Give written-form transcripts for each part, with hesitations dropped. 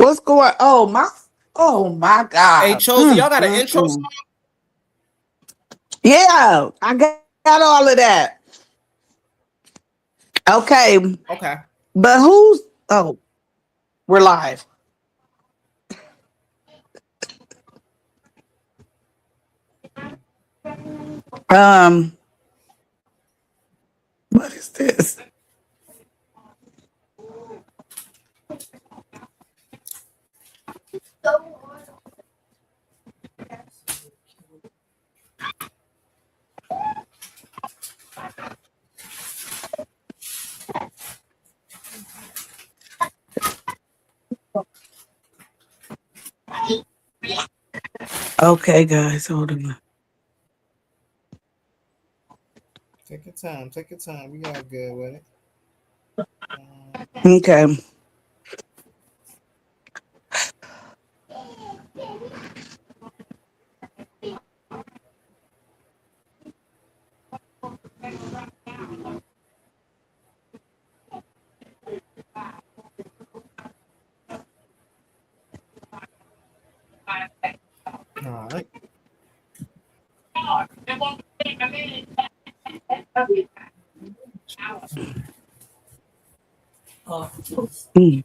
What's going? Oh my Hey, God. Chosen, y'all got an intro song? Yeah, I got all of that. Okay, Okay. but oh, we're live. Um, what is this? Okay, guys, hold on. Take your time. Take your time. We got good with it. Okay. All right. Mm.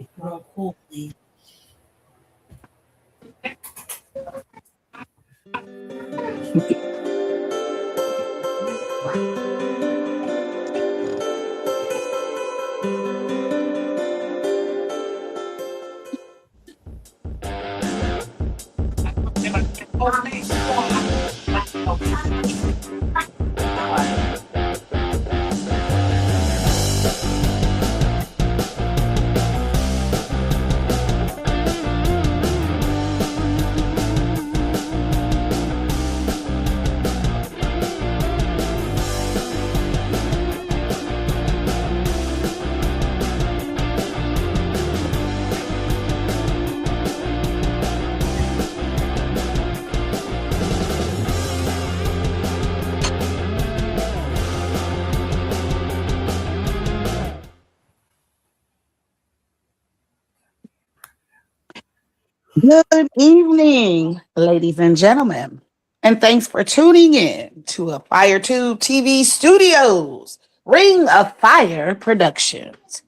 Good evening, ladies and gentlemen, and thanks for tuning in to a FireTube TV Studios Ring of Fire Productions.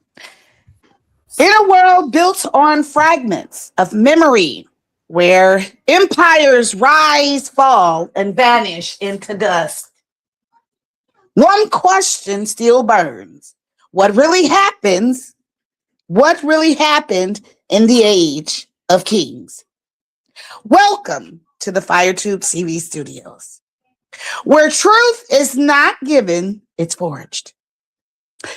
In a world built on fragments of memory, where empires rise, fall, and vanish into dust, one question still burns. What really happens? What really happened in the age of kings? Welcome to the FireTube TV Studios, where truth is not given, it's forged.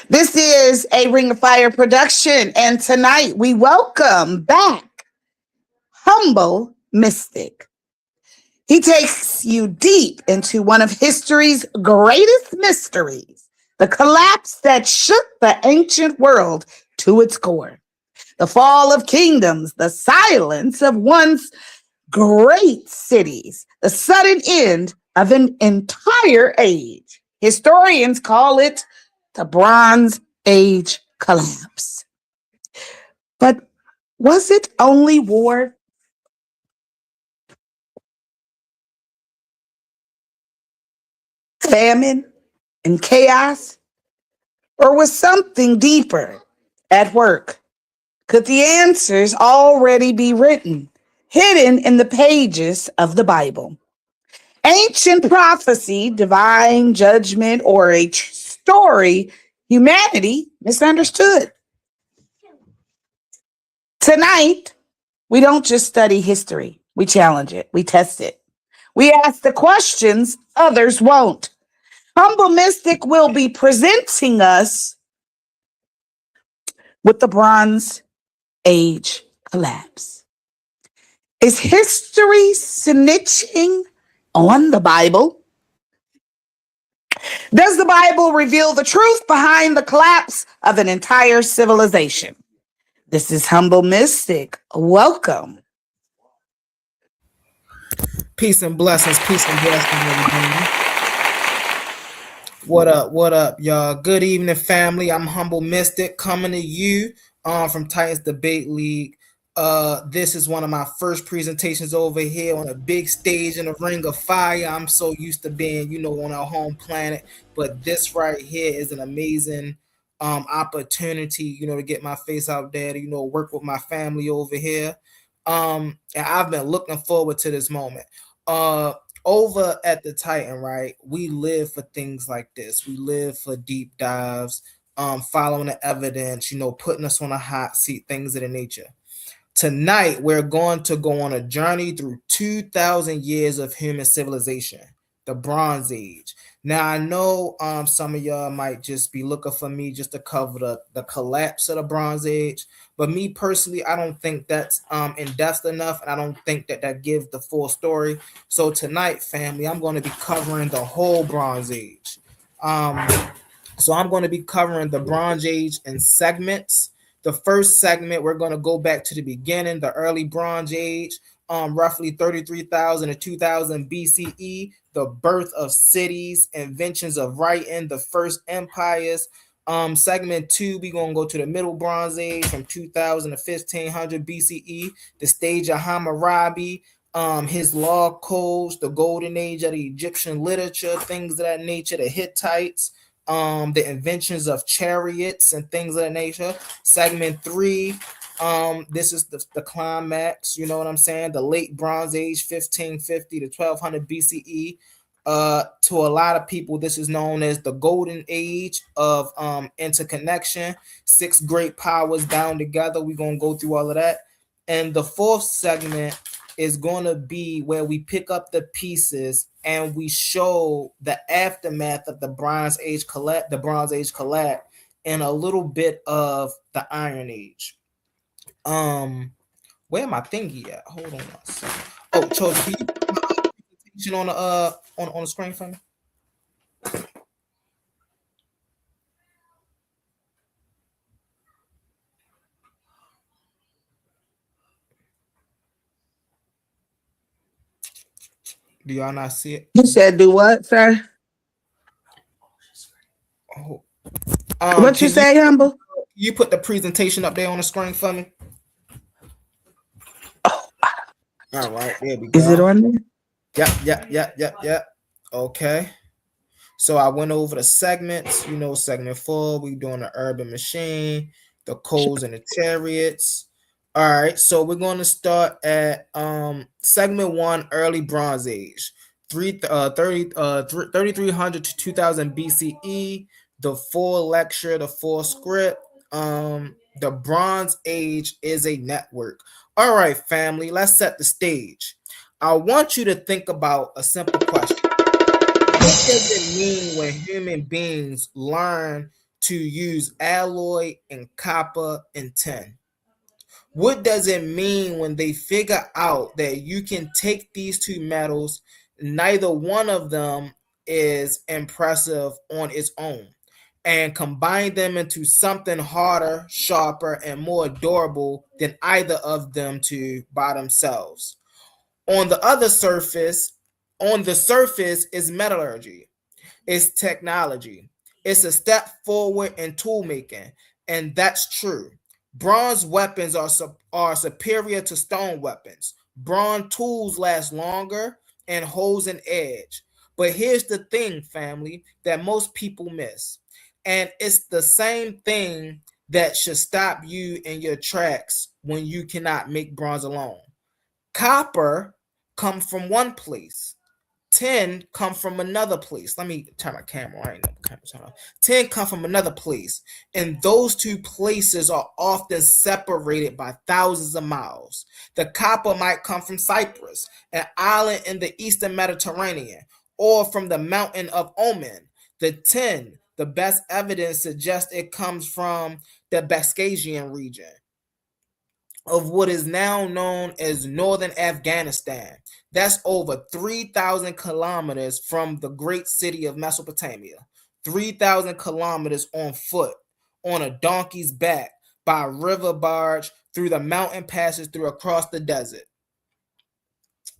This is a Ring of Fire production, and tonight we welcome back Humble Mystic. He takes you deep into one of history's greatest mysteries, the collapse that shook the ancient world to its core, the fall of kingdoms, the silence of once great cities, the sudden end of an entire age. Historians call it the Bronze Age collapse. But was it only war? Famine and chaos? Or was something deeper at work? Could the answers already be written, hidden in the pages of the Bible? Ancient prophecy, divine judgment, or a story humanity misunderstood. Tonight, we don't just study history, we challenge it, we test it. We ask the questions others won't. Humble Mystic will be presenting us with the Bronze Age collapse. Is history snitching on the Bible? Does the Bible reveal the truth behind the collapse of an entire civilization? This is Humble Mystic. Welcome. Peace and blessings. Peace and blessings, everybody. What up? What up, y'all? Good evening, family. I'm Humble Mystic coming to you from Titans Debate League. This is one of my first presentations over here on a big stage in the Ring of Fire. I'm so used to being, on our home planet, but this right here is an amazing opportunity, to get my face out there, to, work with my family over here. And I've been looking forward to this moment. Over at the Titan, right? We live for things like this. We live for deep dives, following the evidence, putting us on a hot seat, things of the nature. Tonight, we're going to go on a journey through 2,000 years of human civilization, the Bronze Age. Now, I know some of y'all might just be looking for me just to cover the collapse of the Bronze Age, but me personally, I don't think that's in depth enough, and I don't think that gives the full story. So tonight, family, I'm going to be covering the whole Bronze Age. So I'm going to be covering the Bronze Age in segments. The first segment, we're going to go back to the beginning, the early Bronze Age, roughly 33,000 to 2000 BCE, the birth of cities, inventions of writing, the first empires. Segment 2, we're going to go to the Middle Bronze Age from 2000 to 1500 BCE, the stage of Hammurabi, his law codes, the golden age of the Egyptian literature, things of that nature, the Hittites, the inventions of chariots and things of that nature. Segment 3, this is the climax, you know what I'm saying? The late Bronze Age, 1550 to 1200 BCE. To a lot of people, this is known as the golden age of interconnection. 6 great powers bound together. We're going to go through all of that. And the fourth segment is going to be where we pick up the pieces and we show the aftermath of the Bronze Age collapse, and a little bit of the Iron Age. Where my thingy at? Hold on a second. Oh, Cho, can you put my presentation on the screen for me? Do y'all not see it? You said do what, sir? Oh. What you say, Humble? You put the presentation up there on the screen for me? Oh, all right, there we go. Is it on there? Yep. Okay. So I went over the segments, segment 4, we doing the urban machine, the coals and the chariots. All right, so we're going to start at segment 1, early Bronze Age, 3300 to 2000 BCE, the full lecture, the full script. The Bronze Age is a network. All right, family, let's set the stage. I want you to think about a simple question. What does it mean when human beings learn to use alloy and copper and tin? What does it mean when they figure out that you can take these two metals, neither one of them is impressive on its own, and combine them into something harder, sharper, and more durable than either of them two by themselves? On the surface is metallurgy, it's technology, it's a step forward in tool making, and that's true. Bronze weapons are superior to stone weapons. Bronze tools last longer and holds an edge. But here's the thing, family, that most people miss. And it's the same thing that should stop you in your tracks when you cannot make bronze alone. Copper comes from one place. Tin come from another place. Let me turn my camera. I ain't no camera. Tin come from another place. And those two places are often separated by thousands of miles. The copper might come from Cyprus, an island in the eastern Mediterranean, or from the mountain of Oman. The tin, the best evidence suggests it comes from the Bashkiran region of what is now known as northern Afghanistan. That's over 3,000 kilometers from the great city of Mesopotamia. 3,000 kilometers on foot, on a donkey's back, by river barge, through the mountain passes, through across the desert.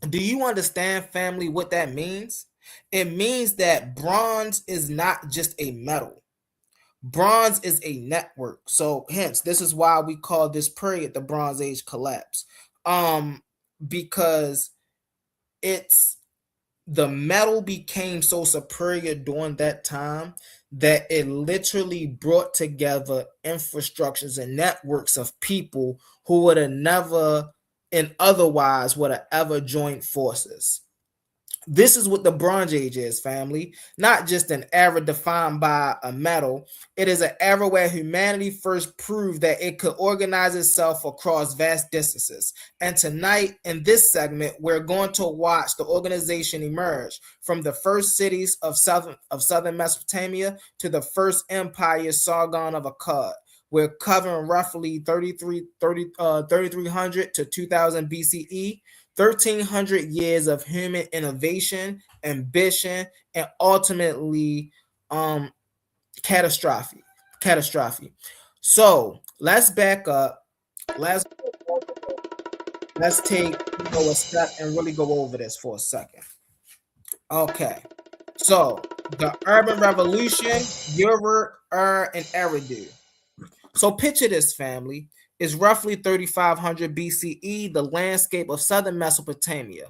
Do you understand, family, what that means? It means that bronze is not just a metal. Bronze is a network. So hence, this is why we call this period the Bronze Age collapse. Because it's the metal became so superior during that time that it literally brought together infrastructures and networks of people who would have never and otherwise would have ever joined forces. This is what the Bronze Age is, family. Not just an era defined by a metal. It is an era where humanity first proved that it could organize itself across vast distances. And tonight, in this segment, we're going to watch the organization emerge from the first cities of southern Mesopotamia to the first empire, Sargon of Akkad. We're covering roughly 3300 to 2000 BCE. 1,300 years of human innovation, ambition, and ultimately catastrophe. So let's back up. Let's take a step and really go over this for a second. Okay. So the urban revolution, Ur, and Eridu. So picture this, family. Is roughly 3500 BCE, the landscape of southern Mesopotamia,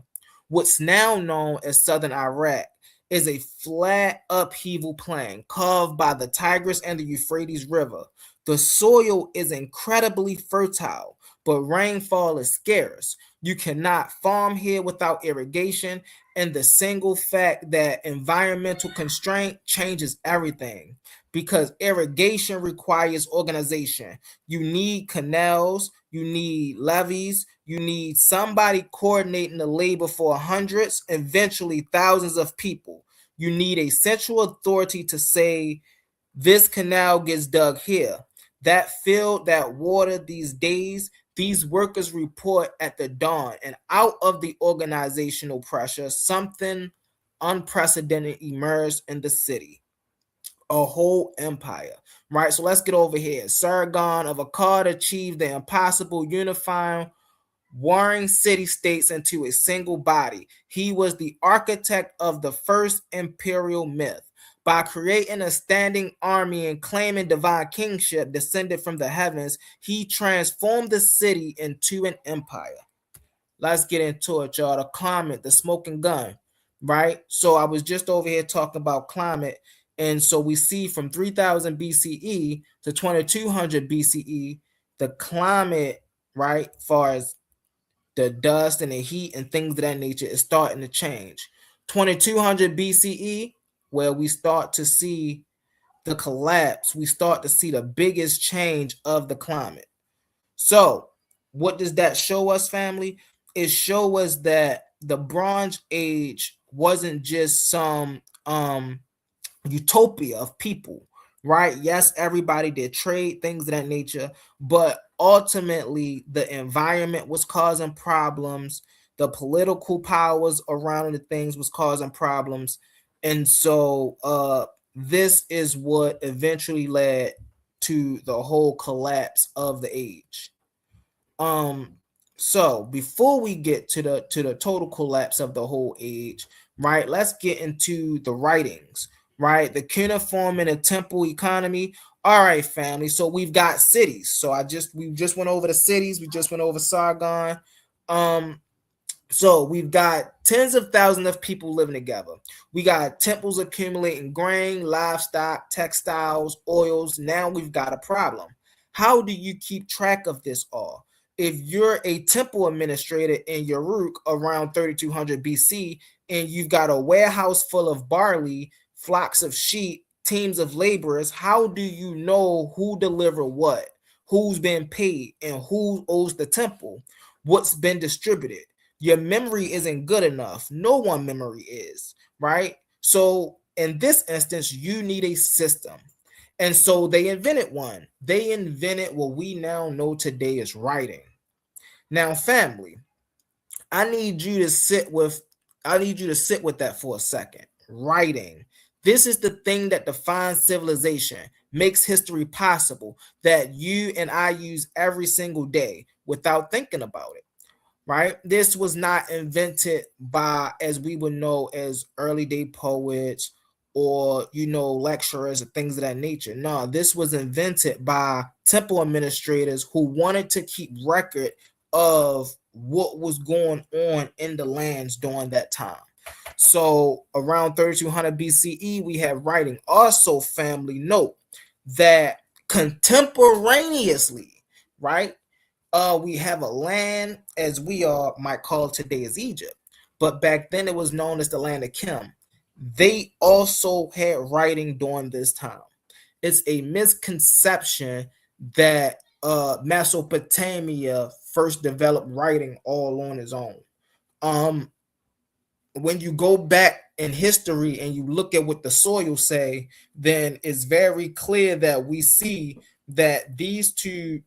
what's now known as southern Iraq, is a flat upheaval plain carved by the Tigris and the Euphrates River. The soil is incredibly fertile, but rainfall is scarce. You cannot farm here without irrigation, and the single fact that environmental constraint changes everything because irrigation requires organization. You need canals, you need levees, you need somebody coordinating the labor for hundreds, eventually thousands of people. You need a central authority to say, this canal gets dug here. That field, that water, these days, these workers report at the dawn, and out of the organizational pressure, something unprecedented emerged in the city. A whole empire, right? So let's get over here. Sargon of Akkad achieved the impossible, unifying warring city-states into a single body. He was the architect of the first imperial myth. By creating a standing army and claiming divine kingship descended from the heavens, he transformed the city into an empire. Let's get into it, y'all. The climate, the smoking gun, right? So I was just over here talking about climate. And so we see from 3000 BCE to 2200 BCE, the climate, right, as far as the dust and the heat and things of that nature is starting to change. 2200 BCE, where we start to see the collapse, we start to see the biggest change of the climate. So what does that show us, family? It shows us that the Bronze Age wasn't just some utopia of people, right? Yes, everybody did trade, things of that nature, but ultimately the environment was causing problems. The political powers around the things was causing problems. And so this is what eventually led to the whole collapse of the age. So before we get to the total collapse of the whole age, right, let's get into the writings, right? The cuneiform and the temple economy. All right, family. So we've got cities. So we just went over the cities. We just went over Sargon. So we've got tens of thousands of people living together. We got temples accumulating grain, livestock, textiles, oils. Now we've got a problem. How do you keep track of this all? If you're a temple administrator in Uruk around 3200 BC and you've got a warehouse full of barley, flocks of sheep, teams of laborers, how do you know who delivered what, who's been paid, and who owes the temple, what's been distributed? Your memory isn't good enough. No one memory is, right? So in this instance, you need a system. And so they invented one. They invented what we now know today as writing. Now, family, I need you to sit with that for a second. Writing. This is the thing that defines civilization, makes history possible, that you and I use every single day without thinking about it. Right? This was not invented by, as we would know, as early day poets or lecturers or things of that nature. No, this was invented by temple administrators who wanted to keep record of what was going on in the lands during that time. So around 3200 BCE, we have writing. Also, family note that contemporaneously, right, we have a land as we might call today as Egypt, but back then it was known as the land of Kim. They also had writing during this time. It's a misconception that Mesopotamia first developed writing all on its own. When you go back in history and you look at what the soil say, then it's very clear that we see that these two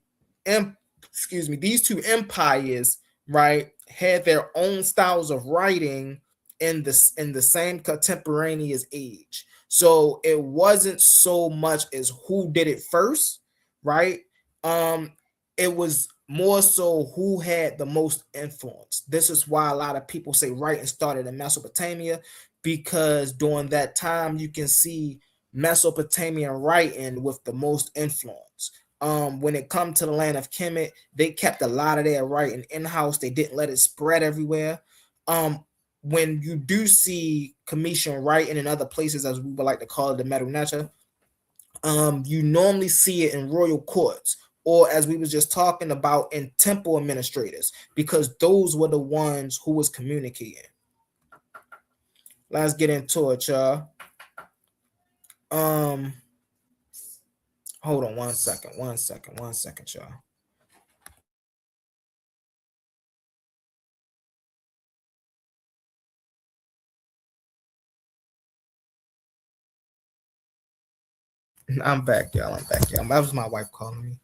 empires, right, had their own styles of writing in the same contemporaneous age. So it wasn't so much as who did it first, right? It was more so who had the most influence. This is why a lot of people say writing started in Mesopotamia, because during that time you can see Mesopotamian writing with the most influence. When it comes to the land of Kemet, they kept a lot of their writing in-house. They didn't let it spread everywhere. When you do see Commission writing in other places, as we would like to call it, the Medu Neter, you normally see it in royal courts, or as we was just talking about, in temple administrators, because those were the ones who was communicating. Let's get into it, y'all. Hold on one second, y'all. I'm back, y'all. That was my wife calling me.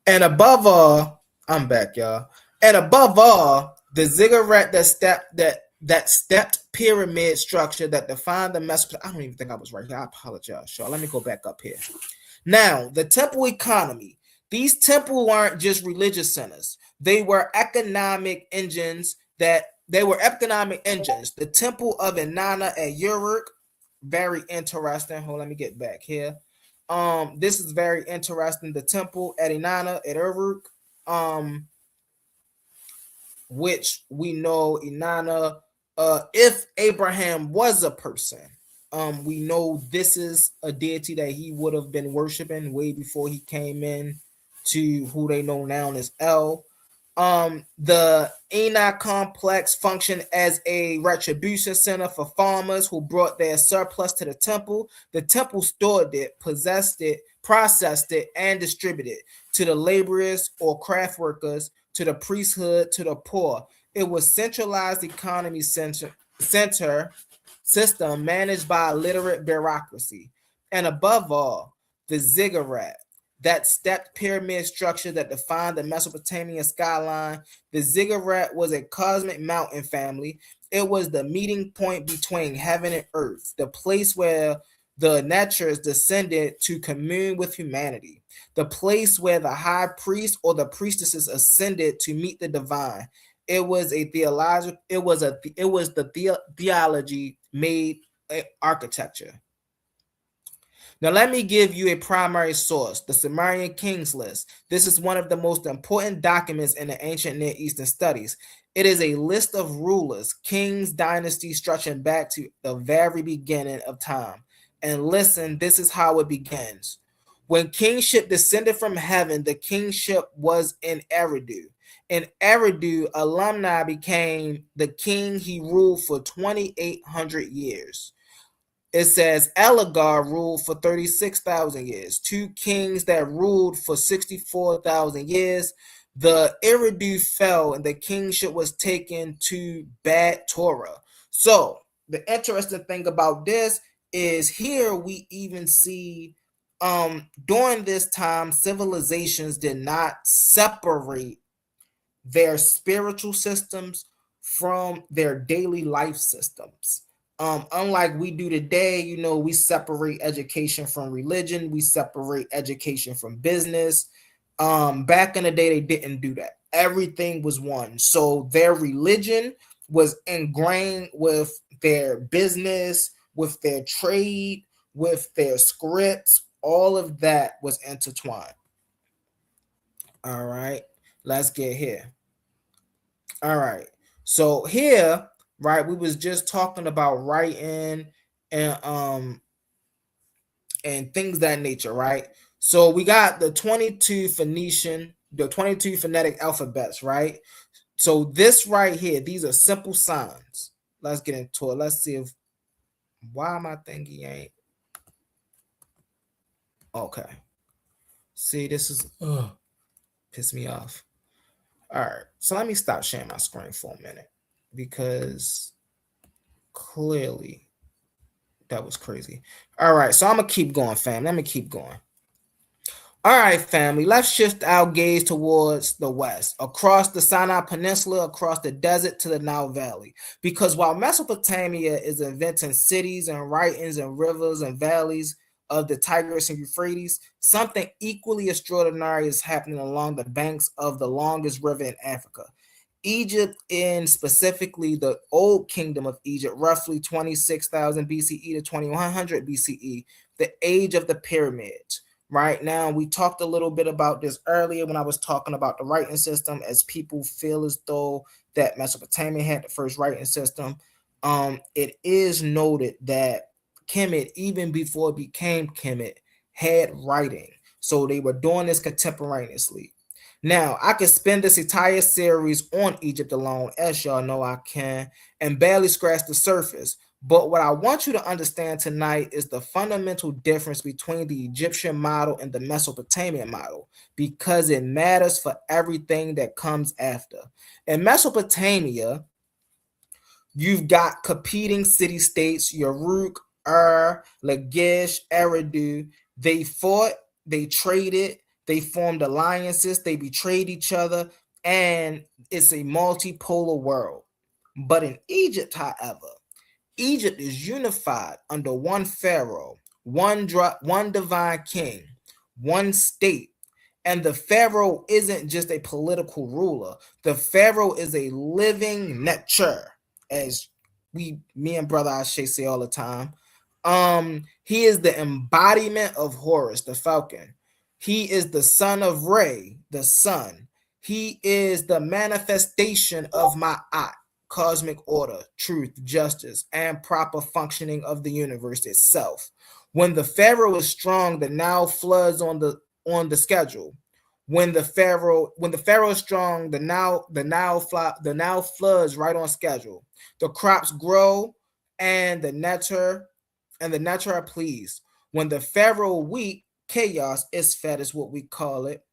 And above all, I'm back, y'all. And above all, the ziggurat that stepped pyramid structure that defined the Mesopotamia. I don't even think I was right here. I apologize, y'all. Let me go back up here. Now, the temple economy. These temples aren't just religious centers. They were economic engines. The temple of Inanna at Uruk, very interesting. Hold on, let me get back here. This is very interesting. The temple at Inanna at Uruk, which we know Inanna, if Abraham was a person, we know this is a deity that he would have been worshiping way before he came in to who they know now as El. The Enoch complex functioned as a retribution center for farmers who brought their surplus to the temple. The temple stored it, possessed it, processed it, and distributed it to the laborers or craft workers, to the priesthood, to the poor. It was centralized economy center system managed by a literate bureaucracy. And above all, the ziggurat, that stepped pyramid structure that defined the Mesopotamian skyline. The ziggurat was a cosmic mountain, family. It was the meeting point between heaven and earth, the place where the Neters descended to commune with humanity, the place where the high priest or the priestesses ascended to meet the divine. It was a theological. It was the theology made architecture. Now, let me give you a primary source, the Sumerian Kings List. This is one of the most important documents in the ancient Near Eastern studies. It is a list of rulers, kings, dynasties stretching back to the very beginning of time. And listen, this is how it begins. When kingship descended from heaven, the kingship was in Eridu. In Eridu, alumni became the king. He ruled for 2,800 years. It says Elgar ruled for 36,000 years. Two kings that ruled for 64,000 years. The Eridu fell and the kingship was taken to Bad Torah. So the interesting thing about this is here we even see during this time civilizations did not separate their spiritual systems from their daily life systems. Unlike we do today, we separate education from religion, we separate education from business. Back in the day, they didn't do that. Everything was one. So their religion was ingrained with their business, with their trade, with their scripts. All of that was intertwined. All right, let's get here. All right, so here, right, we was just talking about writing and things that nature, right? So we got the 22 phonetic alphabets, right? So this right here, these are simple signs. Let's get into it. Let's see if why my thingy ain't okay. See, this is piss me off. All right, so let me stop sharing my screen for a minute because clearly that was crazy. All right, so I'm gonna keep going, fam. Let me keep going. All right, family, let's shift our gaze towards the west, across the Sinai Peninsula, across the desert to the Nile Valley. Because while Mesopotamia is inventing cities and writings and rivers and valleys of the Tigris and Euphrates, something equally extraordinary is happening along the banks of the longest river in Africa. Egypt, and specifically the Old Kingdom of Egypt, roughly 26,000 BCE to 2100 BCE, the age of the pyramids. Right now, we talked a little bit about this earlier when I was talking about the writing system, as people feel as though that Mesopotamia had the first writing system. It is noted that Kemet, even before it became Kemet, had writing. So they were doing this contemporaneously. Now, I could spend this entire series on Egypt alone, as y'all know I can, and barely scratch the surface. But what I want you to understand tonight is the fundamental difference between the Egyptian model and the Mesopotamian model, because it matters for everything that comes after. In Mesopotamia, you've got competing city-states, Uruk, Lagish, Eridu. They fought, they traded, they formed alliances, they betrayed each other, and it's a multipolar world. But in Egypt, however, Egypt is unified under one pharaoh, one divine king, one state. And the pharaoh isn't just a political ruler. The pharaoh is a living nature, as me and brother Ashe say all the time. He is the embodiment of Horus, the falcon. He is the son of Re, the sun. He is the manifestation of Ma'at, cosmic order, truth, justice, and proper functioning of the universe itself. When the pharaoh is strong, the Nile floods on the schedule. When the pharaoh is strong, the Nile floods right on schedule. The crops grow, and the nectar are pleased. When the pharaoh weak, chaos, Isfat is what we call it,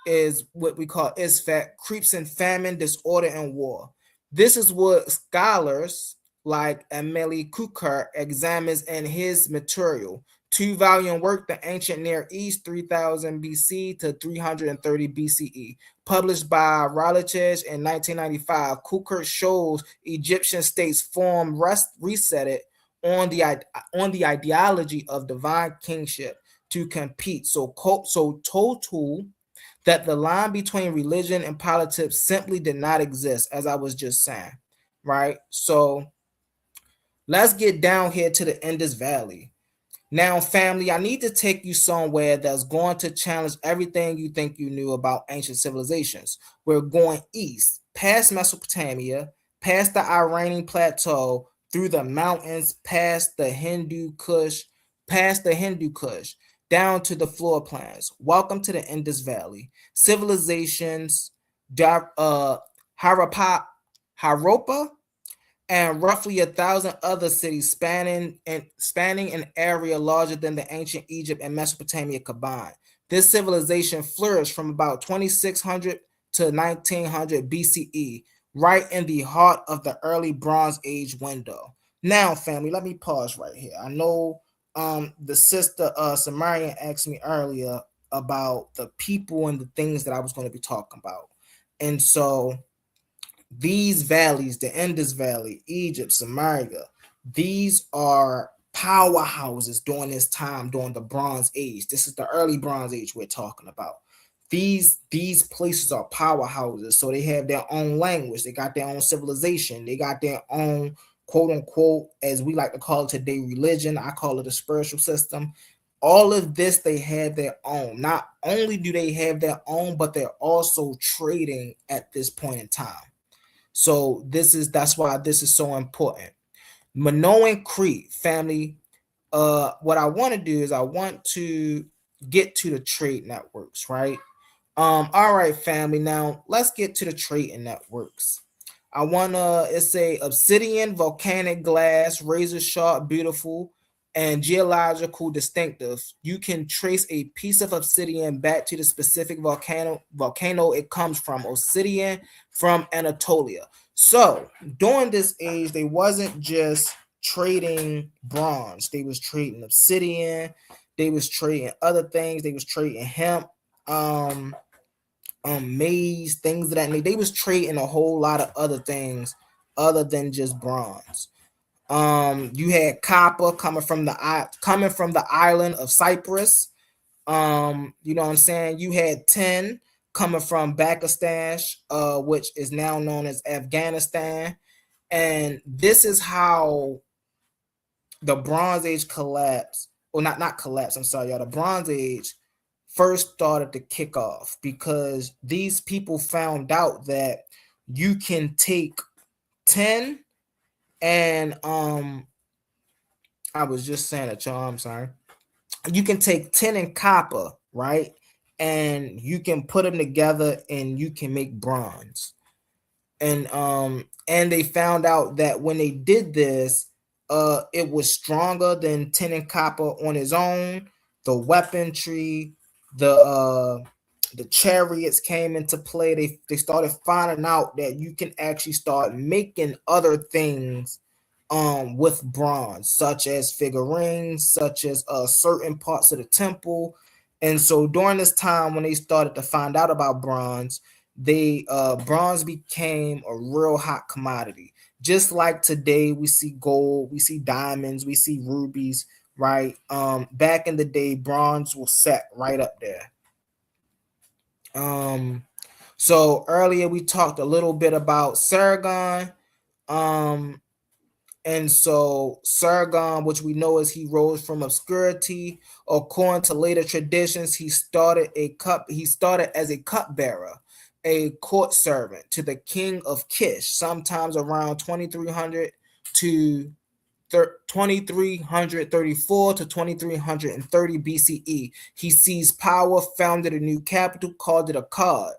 Isfat, creeps in famine, disorder, and war. This is what scholars like Emily Kukar examines in his material, 2-volume work, The Ancient Near East, 3000 BC to 330 BCE, published by Routledge in 1995. Kukar shows Egyptian states formed, resetted on the ideology of divine kingship to compete. So total that the line between religion and politics simply did not exist, as I was just saying, right? So let's get down here to the Indus Valley. Now, family, I need to take you somewhere that's going to challenge everything you think you knew about ancient civilizations. We're going east, past Mesopotamia, past the Iranian plateau, through the mountains, past the Hindu Kush, down to the floor plans. Welcome to the Indus Valley. Civilizations, Harappa, and roughly 1,000 other cities spanning an area larger than the ancient Egypt and Mesopotamia combined. This civilization flourished from about 2600 to 1900 BCE, right in the heart of the early Bronze Age window. Now, family, let me pause right here. I know the sister Samarian asked me earlier about the people and the things that I was going to be talking about. And so these valleys, the Indus Valley, Egypt, Samaria, these are powerhouses during this time, during the Bronze Age. This is the early Bronze Age we're talking about. These places are powerhouses, so they have their own language, they got their own civilization, they got their own quote unquote, as we like to call it today, religion. I call it a spiritual system. All of this, they have their own. Not only do they have their own, but they're also trading at this point in time. So that's why this is so important. Minoan Crete family. What I want to do is I want to get to the trade networks, right? All right, family. Now let's get to the trading networks. It's a obsidian, volcanic glass, razor sharp, beautiful, and geological distinctive. You can trace a piece of obsidian back to the specific volcano it comes from. Obsidian from Anatolia. So during this age, they wasn't just trading bronze. They was trading obsidian. They was trading other things. They was trading hemp. Maize, things of that nature. They was trading a whole lot of other things other than just bronze. You had copper coming from the island of Cyprus. You know what I'm saying? You had tin coming from Pakistan, which is now known as Afghanistan. And this is how the Bronze Age collapsed, or not collapse. I'm sorry, y'all. The Bronze Age first started to kick off because these people found out that you can take tin and I was just saying it, y'all. I'm sorry. You can take tin and copper, right? And you can put them together and you can make bronze. And they found out that when they did this, it was stronger than tin and copper on its own. The weaponry, the chariots came into play. They started finding out that you can actually start making other things with bronze, such as figurines, such as certain parts of the temple. And so during this time when they started to find out about bronze, bronze became a real hot commodity. Just like today we see gold, we see diamonds, we see rubies, right? Back in the day, bronze was set right up there. So earlier we talked a little bit about Sargon. And so Sargon, which we know as he rose from obscurity, according to later traditions, he started as a cupbearer, a court servant to the king of Kish, sometimes around 2300 to 2334 to 2330 BCE. He seized power, founded a new capital, called it Akkad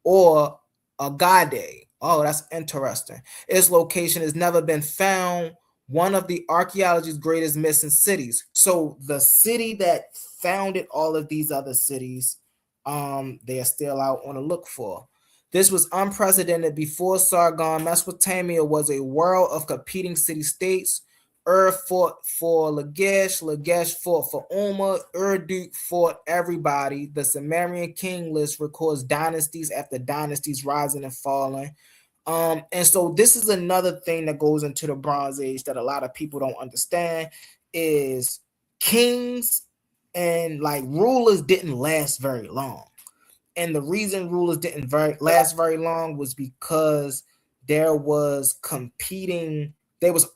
or Agade. Oh, that's interesting. Its location has never been found. One of the archaeology's greatest missing cities. So the city that founded all of these other cities, they are still out on the look for. This was unprecedented. Before Sargon, Mesopotamia was a world of competing city-states. Fought for Lagash, Lagash fought for Umma, Uruk fought everybody. The Sumerian king list records dynasties after dynasties rising and falling. And so this is another thing that goes into the Bronze Age that a lot of people don't understand is kings and like rulers didn't last very long. And the reason rulers didn't last very long was because there was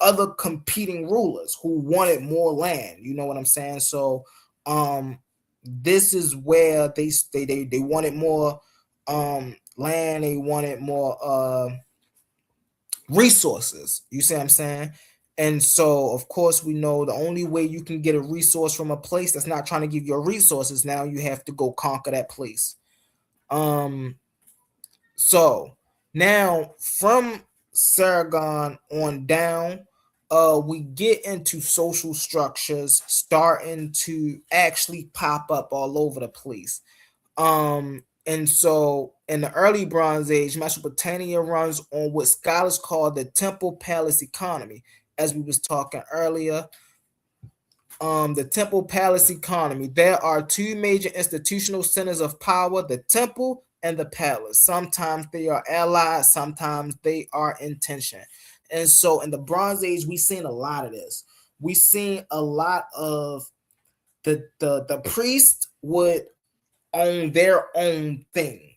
other competing rulers who wanted more land. You know what I'm saying? So this is where they wanted more land, they wanted more resources. You see what I'm saying? And so, of course, we know the only way you can get a resource from a place that's not trying to give you resources, now you have to go conquer that place. So now from Sargon on down, we get into social structures starting to actually pop up all over the place. And so in the early Bronze Age, Mesopotamia runs on what scholars call the temple palace economy, as we was talking earlier. The temple palace economy. There are two major institutional centers of power, the temple and the palace. Sometimes they are allied, sometimes they are in tension. And so in the Bronze Age, we've seen a lot of this. We've seen a lot of the priest would own their own thing,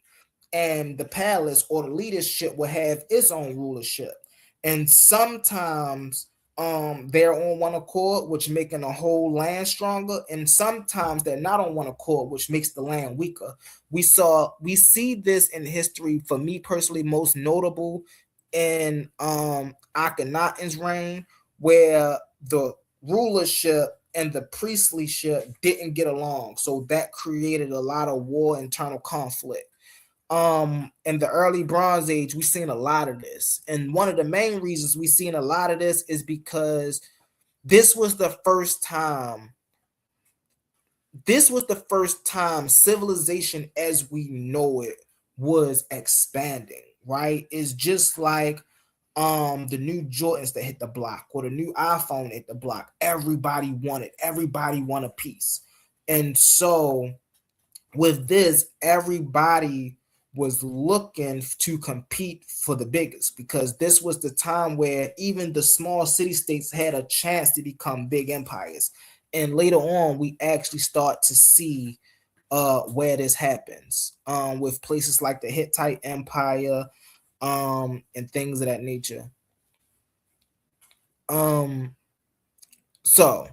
and the palace or the leadership would have its own rulership. And sometimes they're on one accord, which making the whole land stronger, and sometimes they're not on one accord, which makes the land weaker. We see this in history. For me personally, most notable in Akhenaten's reign, where the rulership and the priestlyship didn't get along, so that created a lot of war, internal conflict. In the early Bronze Age, we've seen a lot of this, and one of the main reasons we've seen a lot of this is because this was the first time civilization as we know it was expanding, right? It's just like the new Jordans that hit the block or the new iPhone hit the block. Everybody wanted a piece. And so with this, everybody was looking to compete for the biggest, because this was the time where even the small city states had a chance to become big empires. And later on, we actually start to see where this happens with places like the Hittite Empire and things of that nature. So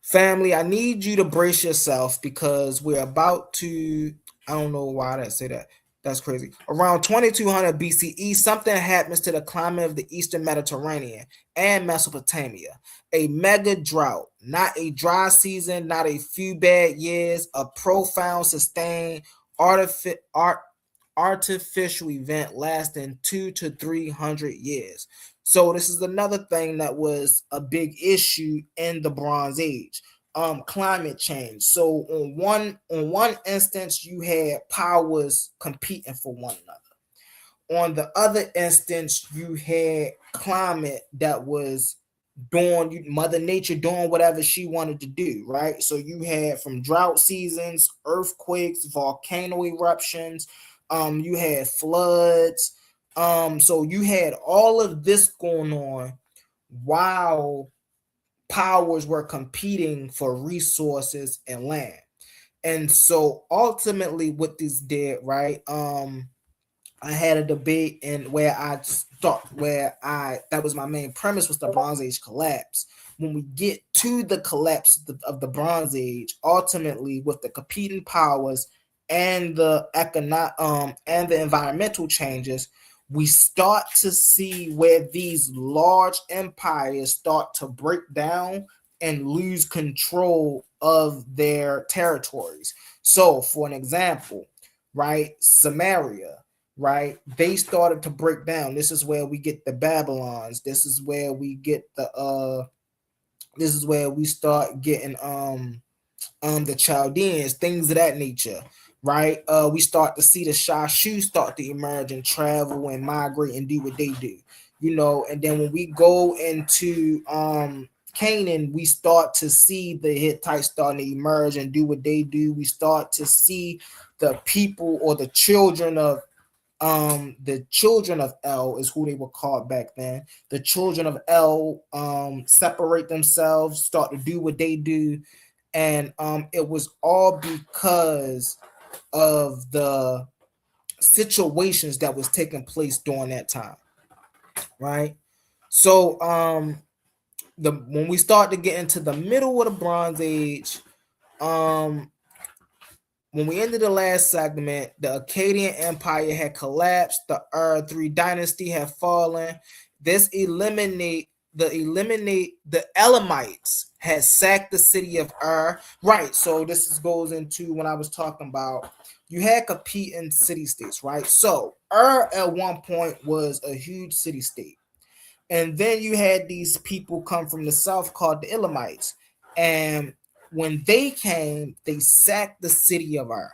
family, I need you to brace yourself, because we're about to, I don't know why I say that. That's crazy. Around 2200 BCE, something happens to the climate of the Eastern Mediterranean and Mesopotamia. A mega drought, not a dry season, not a few bad years, a profound, sustained, artificial event lasting 200 to 300 years. So this is another thing that was a big issue in the Bronze Age. Climate change. So on one instance, you had powers competing for one another. On the other instance, you had climate that was doing, Mother Nature doing whatever she wanted to do, right? So you had from drought seasons, earthquakes, volcano eruptions, you had floods. So you had all of this going on while powers were competing for resources and land. And so ultimately what this did, right? I had a debate and where that was my main premise, was the Bronze Age collapse. When we get to the collapse of the Bronze Age, ultimately with the competing powers and the environmental changes, we start to see where these large empires start to break down and lose control of their territories. So, for an example, right, Samaria, right, they started to break down. This is where we get the Babylons. This is where we get this is where we start getting the Chaldeans, things of that nature, right? We start to see the Shashu start to emerge and travel and migrate and do what they do, and then when we go into Canaan, we start to see the Hittites starting to emerge and do what they do. We start to see the people, or the children of El is who they were called back then. The children of El separate themselves, start to do what they do. And it was all because of the situations that was taking place during that time, right? So when we start to get into the middle of the Bronze Age, when we ended the last segment, the Akkadian Empire had collapsed, the Three dynasty had fallen. This the Elamites had sacked the city of Ur. Right, so this goes into when I was talking about you had competing city states, right? So Ur at one point was a huge city state. And then you had these people come from the south called the Elamites. And when they came, they sacked the city of Ur.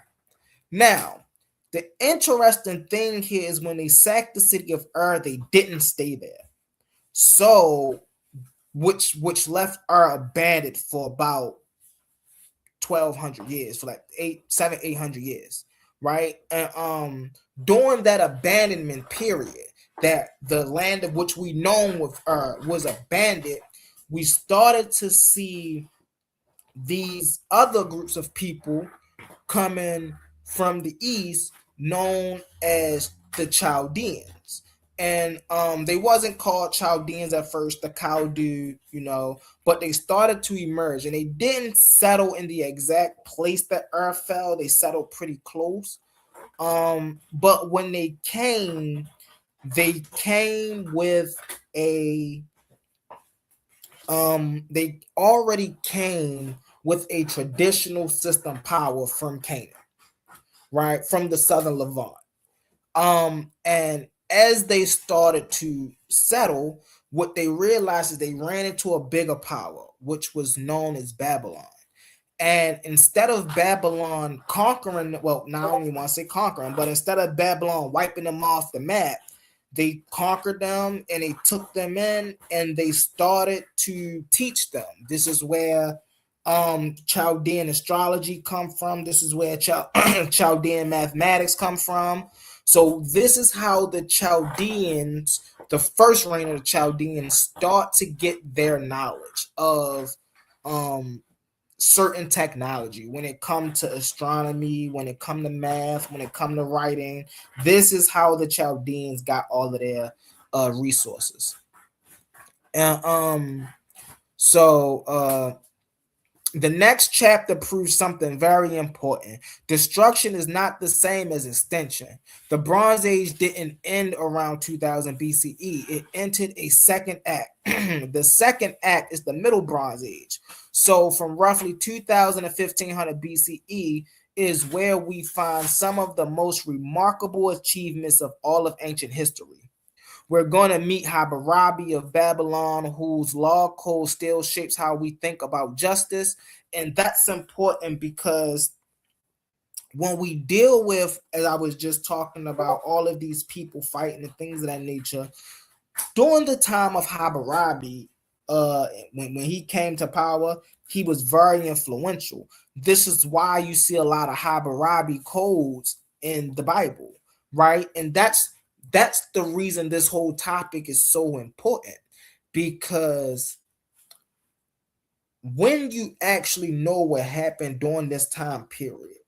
Now, the interesting thing here is when they sacked the city of Ur, they didn't stay there. So, which left Ur abandoned for about 1,200 years, for like 800 years, right? And during that abandonment period, that the land of which we known with Ur was abandoned, we started to see these other groups of people coming from the east, known as the Chaldeans. And they wasn't called Chaldeans at first, the Chaldee, but they started to emerge, and they didn't settle in the exact place that Earth fell. They settled pretty close. But when they came with a they already came with a traditional system power from Canaan, right? From the southern Levant. And as they started to settle, what they realized is they ran into a bigger power, which was known as Babylon. And instead of Babylon conquering, well, not only want to say conquering, but instead of Babylon wiping them off the map, they conquered them and they took them in and they started to teach them. This is where Chaldean astrology come from. This is where Chaldean mathematics come from. So this is how the Chaldeans, the first reign of the Chaldeans, start to get their knowledge of certain technology. When it comes to astronomy, when it comes to math, when it comes to writing, this is how the Chaldeans got all of their resources. And the next chapter proves something very important. Destruction is not the same as extinction. The Bronze Age didn't end around 2000 BCE. It entered a second act. The second act is the Middle Bronze Age. So from roughly 2000 to 1500 BCE is where we find some of the most remarkable achievements of all of ancient history. We're going to meet Hammurabi of Babylon, whose law code still shapes how we think about justice. And that's important because when we deal with, as I was just talking about, all of these people fighting and things of that nature, during the time of Hammurabi, when he came to power, he was very influential. This is why you see a lot of Hammurabi codes in the Bible, right? And that's the reason this whole topic is so important, because when you actually know what happened during this time period,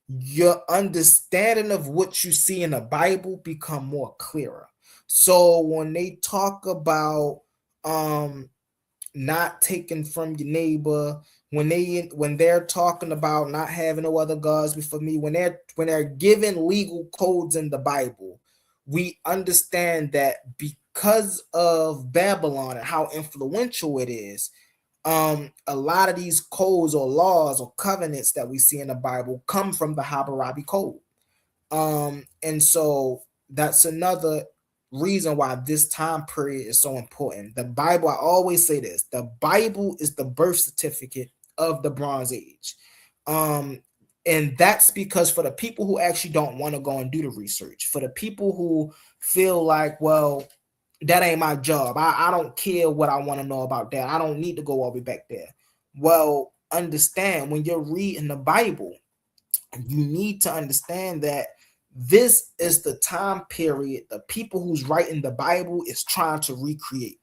your understanding of what you see in the Bible become more clearer. So when they talk about not taking from your neighbor, when they're talking about not having no other gods before me, when they're given legal codes in the Bible, we understand that because of Babylon and how influential it is, a lot of these codes or laws or covenants that we see in the Bible come from the Hammurabi Code. And so that's another reason why this time period is so important. The Bible, I always say this, the Bible is the birth certificate of the Bronze Age. And that's because for the people who actually don't want to go and do the research, for the people who feel like, well, that ain't my job, I don't care what I want to know about that, I don't need to go all the way back there. Well, understand, when you're reading the Bible, you need to understand that this is the time period the people who's writing the Bible is trying to recreate.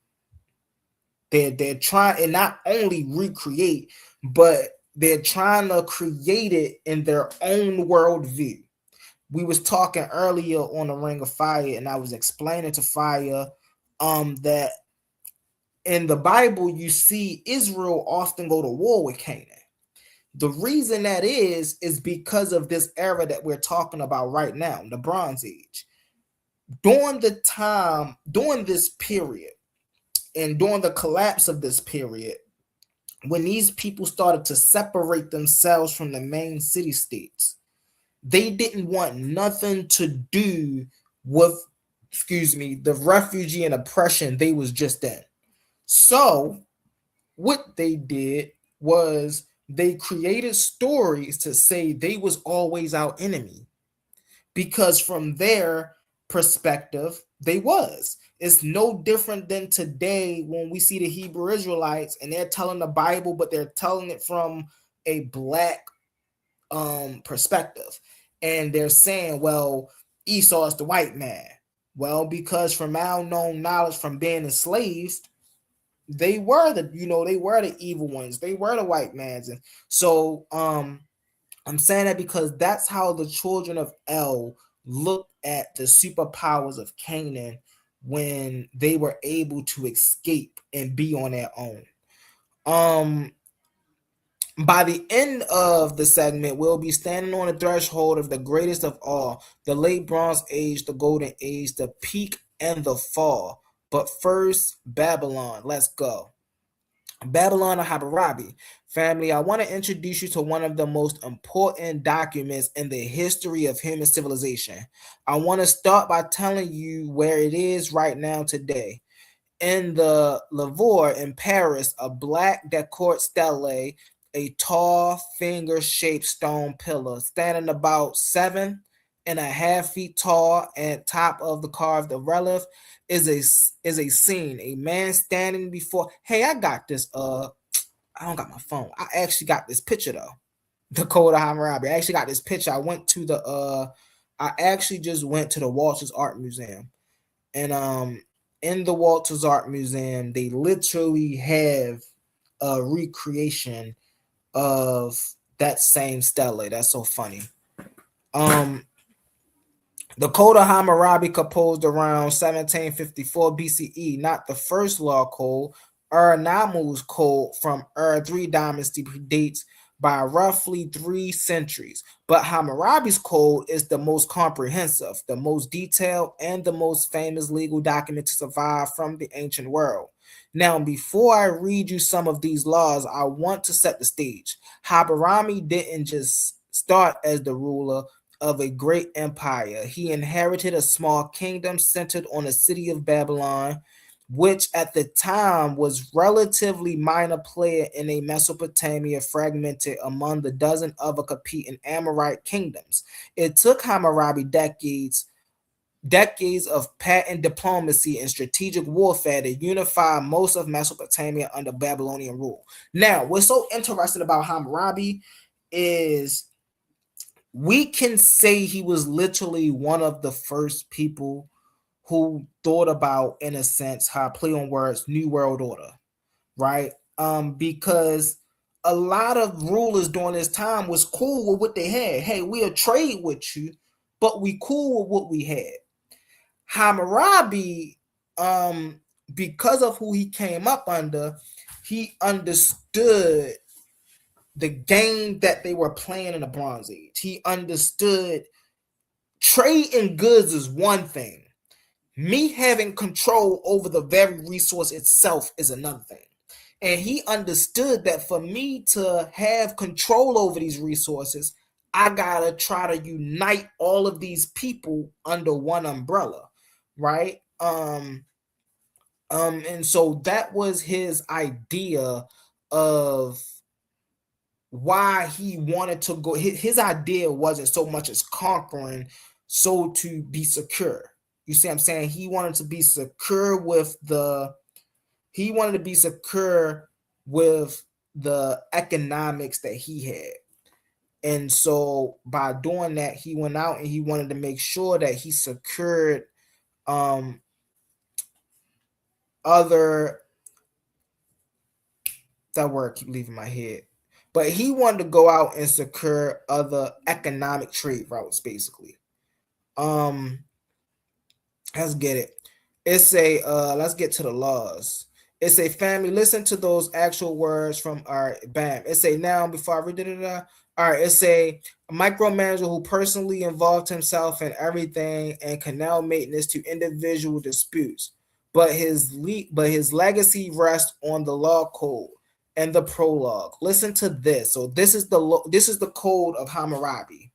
They're trying, and not only recreate, but they're trying to create it in their own worldview. We was talking earlier on the Ring of Fire, and I was explaining to Fire that in the Bible you see Israel often go to war with Canaan. The reason that is because of this era that we're talking about right now, the Bronze Age. During this period, and during the collapse of this period, when these people started to separate themselves from the main city states, they didn't want nothing to do with, the refugee and oppression they was just in. So what they did was they created stories to say they was always our enemy, because from their perspective, they was. It's no different than today when we see the Hebrew Israelites and they're telling the Bible, but they're telling it from a black perspective. And they're saying, well, Esau is the white man. Well, because from our known knowledge from being enslaved, they were the evil ones. They were the white mans. And so I'm saying that because that's how the children of El look at the superpowers of Canaan when they were able to escape and be on their own. Um, by the end of the segment, we'll be standing on the threshold of the greatest of all, the late Bronze Age, the Golden Age, the peak and the fall. But first, Babylon. Let's go. Babylon of Hammurabi. Family, I want to introduce you to one of the most important documents in the history of human civilization. I want to start by telling you where it is right now today. In the Louvre in Paris, a black decorated stele, a tall finger-shaped stone pillar standing about 7.5 feet tall and top of the carved relief is a scene. A man standing before. Hey, I got this. I don't got my phone. I actually got this picture though. The Code of Hammurabi. I actually got this picture. I actually just went to the Walters Art Museum, and in the Walters Art Museum, they literally have a recreation of that same stele. That's so funny. The Code of Hammurabi, composed around 1754 BCE, not the first law code. Ur-Nammu's code from Ur-3 dynasty predates by roughly 3 centuries, but Hammurabi's code is the most comprehensive, the most detailed, and the most famous legal document to survive from the ancient world. Now, before I read you some of these laws, I want to set the stage. Hammurabi didn't just start as the ruler of a great empire. He inherited a small kingdom centered on the city of Babylon, which at the time was relatively minor player in a Mesopotamia fragmented among the dozen other competing Amorite kingdoms. It took Hammurabi decades of patent diplomacy and strategic warfare to unify most of Mesopotamia under Babylonian rule. Now, what's so interesting about Hammurabi is we can say he was literally one of the first people who thought about, in a sense, how I play on words, New World Order, right? Because a lot of rulers during this time was cool with what they had. Hey, we'll trade with you, but we cool with what we had. Hammurabi, because of who he came up under, he understood the game that they were playing in the Bronze Age. He understood trading goods is one thing. Me having control over the very resource itself is another thing. And he understood that for me to have control over these resources, I gotta try to unite all of these people under one umbrella, right? And so that was his idea of why he wanted to go. His idea wasn't so much as conquering, so to be secure. You see what I'm saying? He wanted to be secure with the economics that he had. And so by doing that, he went out and he wanted to make sure that he secured other, that word keep leaving my head. But he wanted to go out and secure other economic trade routes, basically. Let's get it. It's a let's get to the laws. It's a family. Listen to those actual words from our bam. It's a now before I read it. All right, it's a micromanager who personally involved himself in everything and canal maintenance to individual disputes. But his legacy rests on the law code and the prologue. Listen to this. So this is the code of Hammurabi.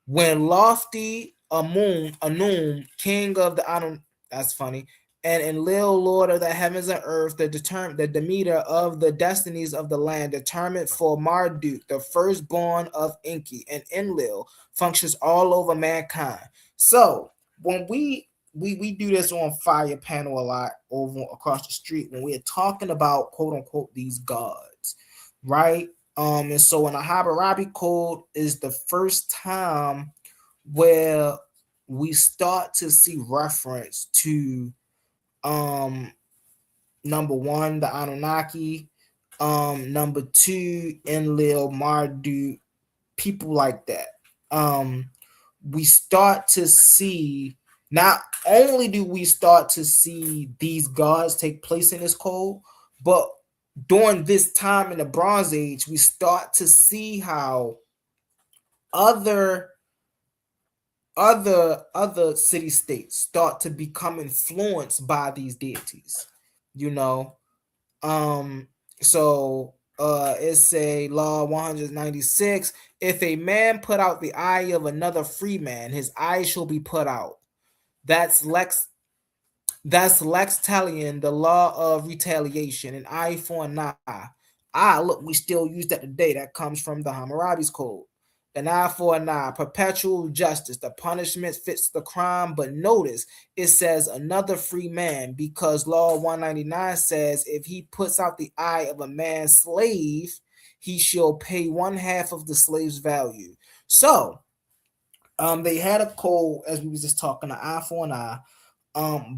When lofty Anum, king of the Anum, that's funny, and Enlil, lord of the heavens and earth, the Demeter of the destinies of the land, determined for Marduk, the firstborn of Enki, and Enlil functions all over mankind. So when we do this on Fire Panel a lot over across the street when we're talking about quote unquote these gods, right? And so in the Hammurabi Code is the first time where we start to see reference to number one, the Anunnaki, number two, Enlil, Marduk, people like that. We start to see Not only do we start to see these gods take place in this code, but during this time in the Bronze Age, we start to see how other city states start to become influenced by these deities. You know, so it's a law 196. If a man put out the eye of another free man, his eye shall be put out. That's Lex Tallion, the law of retaliation, an eye for an eye. Look, we still use that today. That comes from the Hammurabi's code. An eye for an eye, perpetual justice. The punishment fits the crime, but notice it says another free man, because law 199 says if he puts out the eye of a man's slave, he shall pay 1/2 of the slave's value. So, they had a code, as we was just talking, an eye for an eye.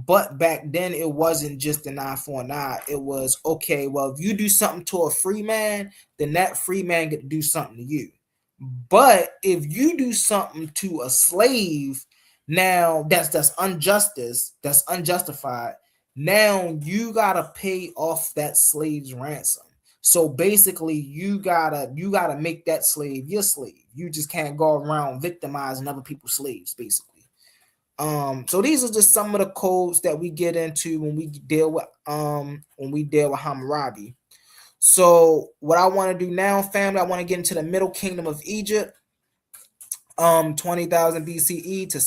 But back then it wasn't just an eye for an eye. It was, okay, well, if you do something to a free man, then that free man get to do something to you. But if you do something to a slave, now that's injustice, that's unjustified. Now you gotta pay off that slave's ransom. So basically, you gotta make that slave your slave. You just can't go around victimizing other people's slaves, basically. So these are just some of the codes that we get into when we deal with Hammurabi. So what I want to do now, family, I want to get into the Middle Kingdom of Egypt, 20,000 BCE to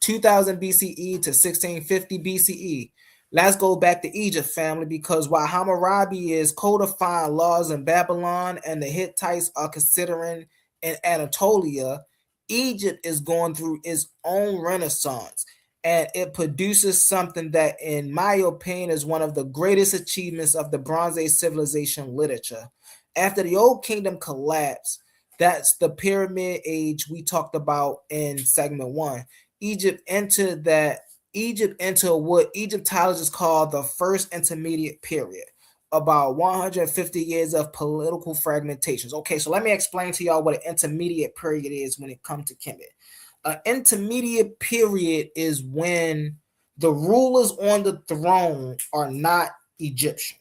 2000 BCE to 1650 BCE. Let's go back to Egypt, family, because while Hammurabi is codifying laws in Babylon and the Hittites are considering in Anatolia, Egypt is going through its own renaissance, and it produces something that, in my opinion, is one of the greatest achievements of the Bronze Age civilization literature. After the Old Kingdom collapsed, that's the Pyramid Age we talked about in segment 1. Egypt entered what Egyptologists call the first intermediate period, about 150 years of political fragmentations. Okay, so let me explain to y'all what an intermediate period is when it comes to Kemet. An intermediate period is when the rulers on the throne are not Egyptian.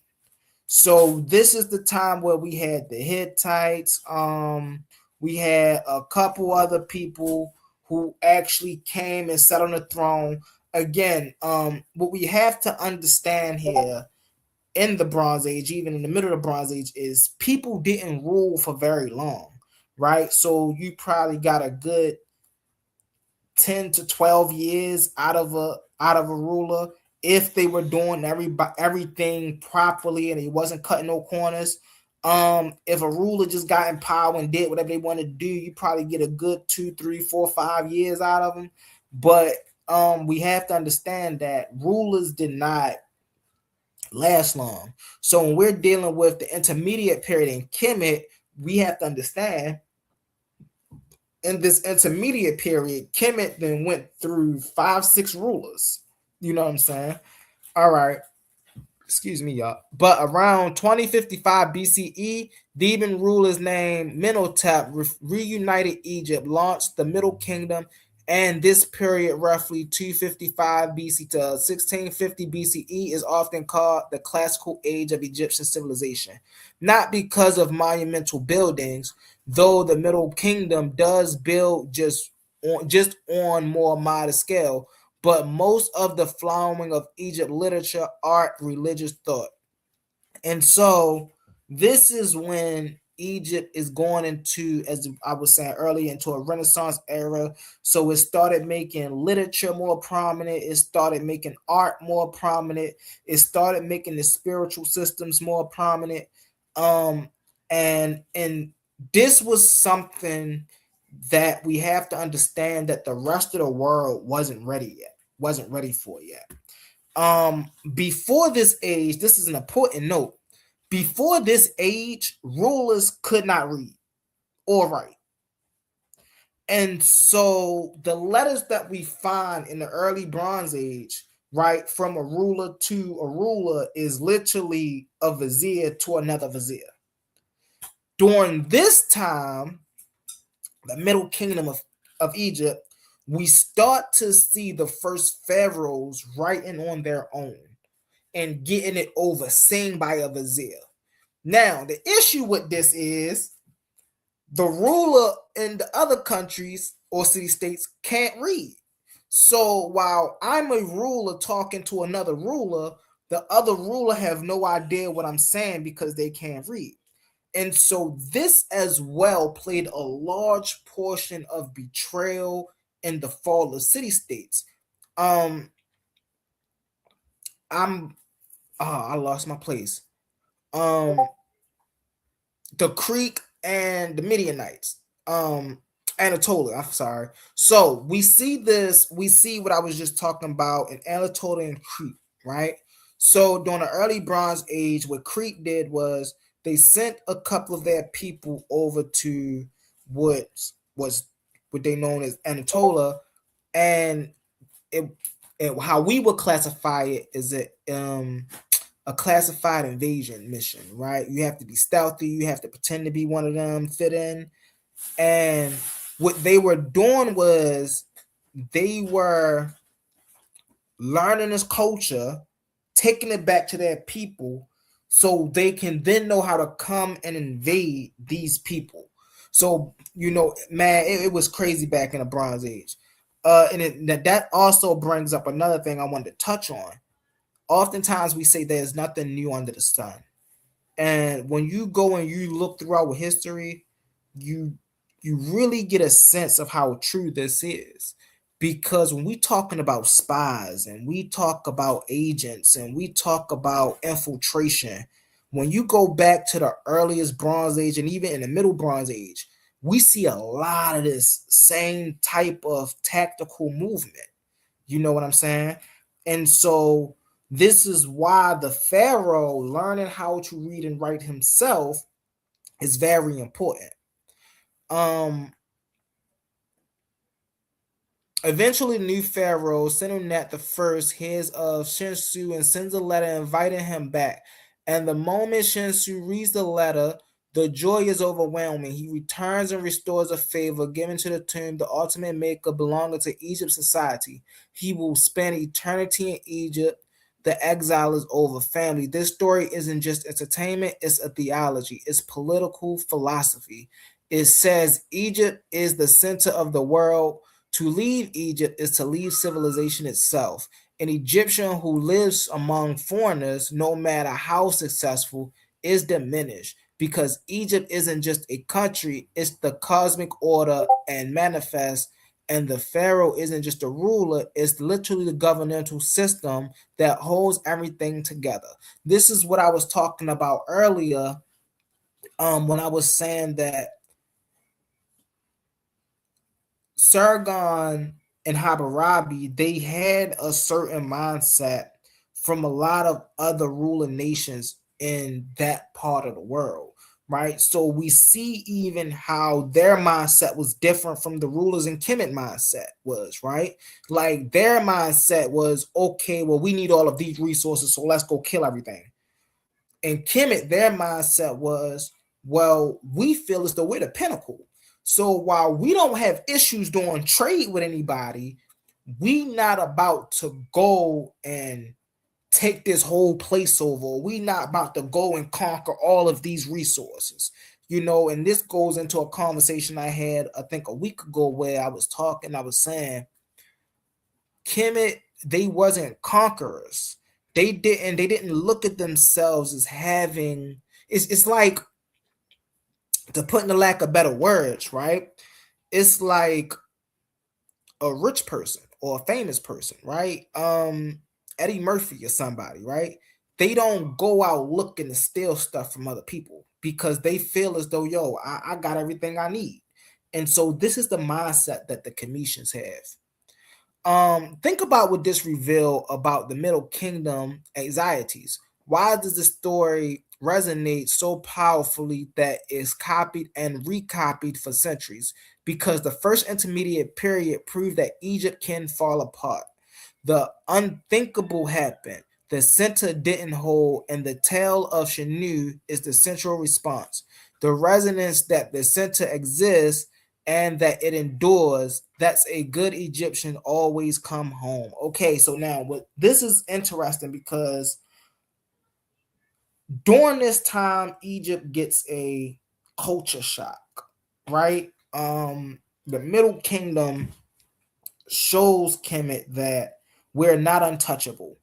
So this is the time where we had the Hittites, we had a couple other people who actually came and sat on the throne. Again, what we have to understand here in the Bronze Age, even in the middle of the Bronze Age, is people didn't rule for very long, right? So you probably got a good 10 to 12 years out of a ruler if they were doing everything properly and he wasn't cutting no corners. If a ruler just got in power and did whatever they wanted to do, you probably get a good 2, 3, 4, 5 years out of them. But we have to understand that rulers did not last long. So when we're dealing with the intermediate period in Kemet, we have to understand in this intermediate period, Kemet then went through 5, 6 rulers. You know what I'm saying? All right. Excuse me, y'all. But around 2055 BCE, Theban rulers named Menotep reunited Egypt, launched the Middle Kingdom, and this period, roughly 255 BC to 1650 BCE, is often called the classical age of Egyptian civilization. Not because of monumental buildings, though the Middle Kingdom does build just on more modest scale, but most of the flowering of Egypt literature, art, religious thought. And so this is when Egypt is going into, as I was saying earlier, into a Renaissance era. So it started making literature more prominent. It started making art more prominent. It started making the spiritual systems more prominent. And this was something that we have to understand that the rest of the world wasn't ready for yet. Before this age, this is an important note. Before this age, rulers could not read or write. And so the letters that we find in the early Bronze Age, right, from a ruler to a ruler, is literally a vizier to another vizier. During this time, the Middle Kingdom of Egypt, we start to see the first pharaohs writing on their own and getting it overseen by a vizier. Now, the issue with this is the ruler in the other countries or city states can't read. So while I'm a ruler talking to another ruler, the other ruler have no idea what I'm saying because they can't read. And so this as well played a large portion of betrayal in the fall of city states. Um, I lost my place. Um, the Creek and the Midianites. Anatolia, I'm sorry. So we see what I was just talking about in Anatolia and Crete, right? So during the early Bronze Age, what Crete did was they sent a couple of their people over to what was what they known as Anatolia, and it how we would classify it is a classified invasion mission, right? You have to be stealthy, you have to pretend to be one of them, fit in. And what they were doing was they were learning this culture, taking it back to their people so they can then know how to come and invade these people. So, man, it was crazy back in the Bronze Age. That also brings up another thing I wanted to touch on. Oftentimes we say there's nothing new under the sun. And when you go and you look throughout history, you really get a sense of how true this is. Because when we talking about spies and we talk about agents and we talk about infiltration, when you go back to the earliest Bronze Age and even in the Middle Bronze Age, we see a lot of this same type of tactical movement. You know what I'm saying? And so this is why the Pharaoh learning how to read and write himself is very important. Eventually, the new Pharaoh, Senunat I, hears of Shinsu and sends a letter inviting him back. And the moment Shinsu reads the letter, the joy is overwhelming. He returns and restores a favor given to the tomb, the ultimate maker belonging to Egypt's society. He will spend eternity in Egypt. The exile is over. Family, this story isn't just entertainment, it's a theology, it's political philosophy. It says Egypt is the center of the world. To leave Egypt is to leave civilization itself. An Egyptian who lives among foreigners, no matter how successful, is diminished because Egypt isn't just a country, it's the cosmic order and manifest. And the Pharaoh isn't just a ruler, it's literally the governmental system that holds everything together. This is what I was talking about earlier when I was saying that Sargon and Hammurabi, they had a certain mindset from a lot of other ruling nations in that part of the world, right? So we see even how their mindset was different from the rulers in Kemet mindset was, right? Like their mindset was, okay, well, we need all of these resources, so let's go kill everything. In Kemet, their mindset was, well, we feel as though we're the pinnacle. So while we don't have issues doing trade with anybody, we not about to go and take this whole place over. We not about to go and conquer all of these resources. And this goes into a conversation I had, I think, a week ago where I was saying, Kemet, they wasn't conquerors. They didn't look at themselves as having, it's like, to put in the lack of better words, right? It's like a rich person or a famous person, right? Eddie Murphy or somebody, right? They don't go out looking to steal stuff from other people because they feel as though, yo, I got everything I need. And so this is the mindset that the Cometians have. Think about what this reveal about the Middle Kingdom anxieties. Why does the story resonate so powerfully that it's copied and recopied for centuries? Because the first intermediate period proved that Egypt can fall apart. The unthinkable happened. The center didn't hold, and the tale of Shenu is the central response. The resonance that the center exists and that it endures, that's a good Egyptian always come home. Okay, so now this is interesting because during this time, Egypt gets a culture shock, right? The Middle Kingdom shows Kemet that we're not untouchable.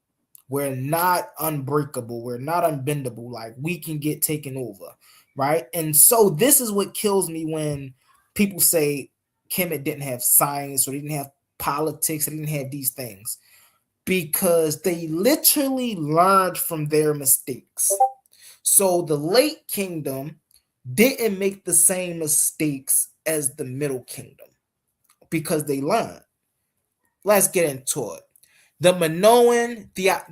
We're not unbreakable. We're not unbendable. Like, we can get taken over, right? And so this is what kills me when people say Kemet didn't have science, or they didn't have politics, they didn't have these things, because they literally learned from their mistakes. So the late kingdom didn't make the same mistakes as the Middle Kingdom because they learned. Let's get into it. The Minoan, Della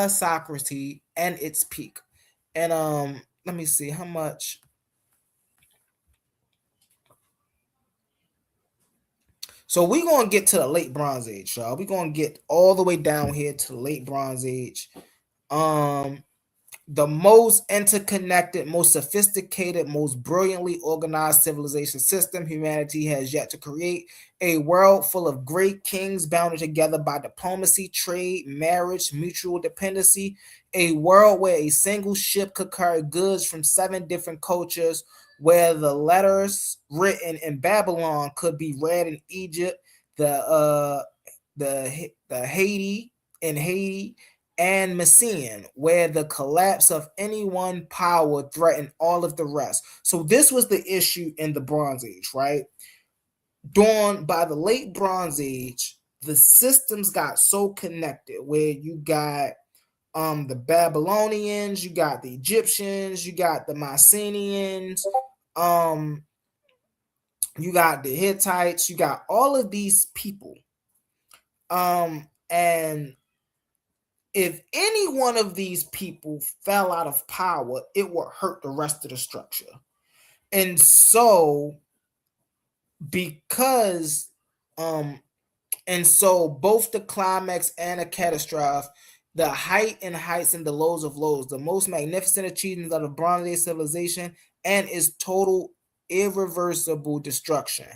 Socrates, and its peak. And let me see how much. So we're gonna get to the late Bronze Age, y'all. We're gonna get all the way down here to the late Bronze Age. The most interconnected, most sophisticated, most brilliantly organized civilization system humanity has yet to create. A world full of great kings bound together by diplomacy, trade, marriage, mutual dependency. A world where a single ship could carry goods from 7 different cultures, where the letters written in Babylon could be read in Egypt, the Haiti in Haiti, and Mycenae, where the collapse of any one power threatened all of the rest. So this was the issue in the Bronze Age, right? By the late Bronze Age, the systems got so connected, where you got the Babylonians, you got the Egyptians, you got the Mycenaeans, you got the Hittites, you got all of these people. And if any one of these people fell out of power, it would hurt the rest of the structure. And so, because both the climax and the catastrophe, the height and heights and the lows of lows, the most magnificent achievements of the Bronze Age civilization and its total irreversible destruction.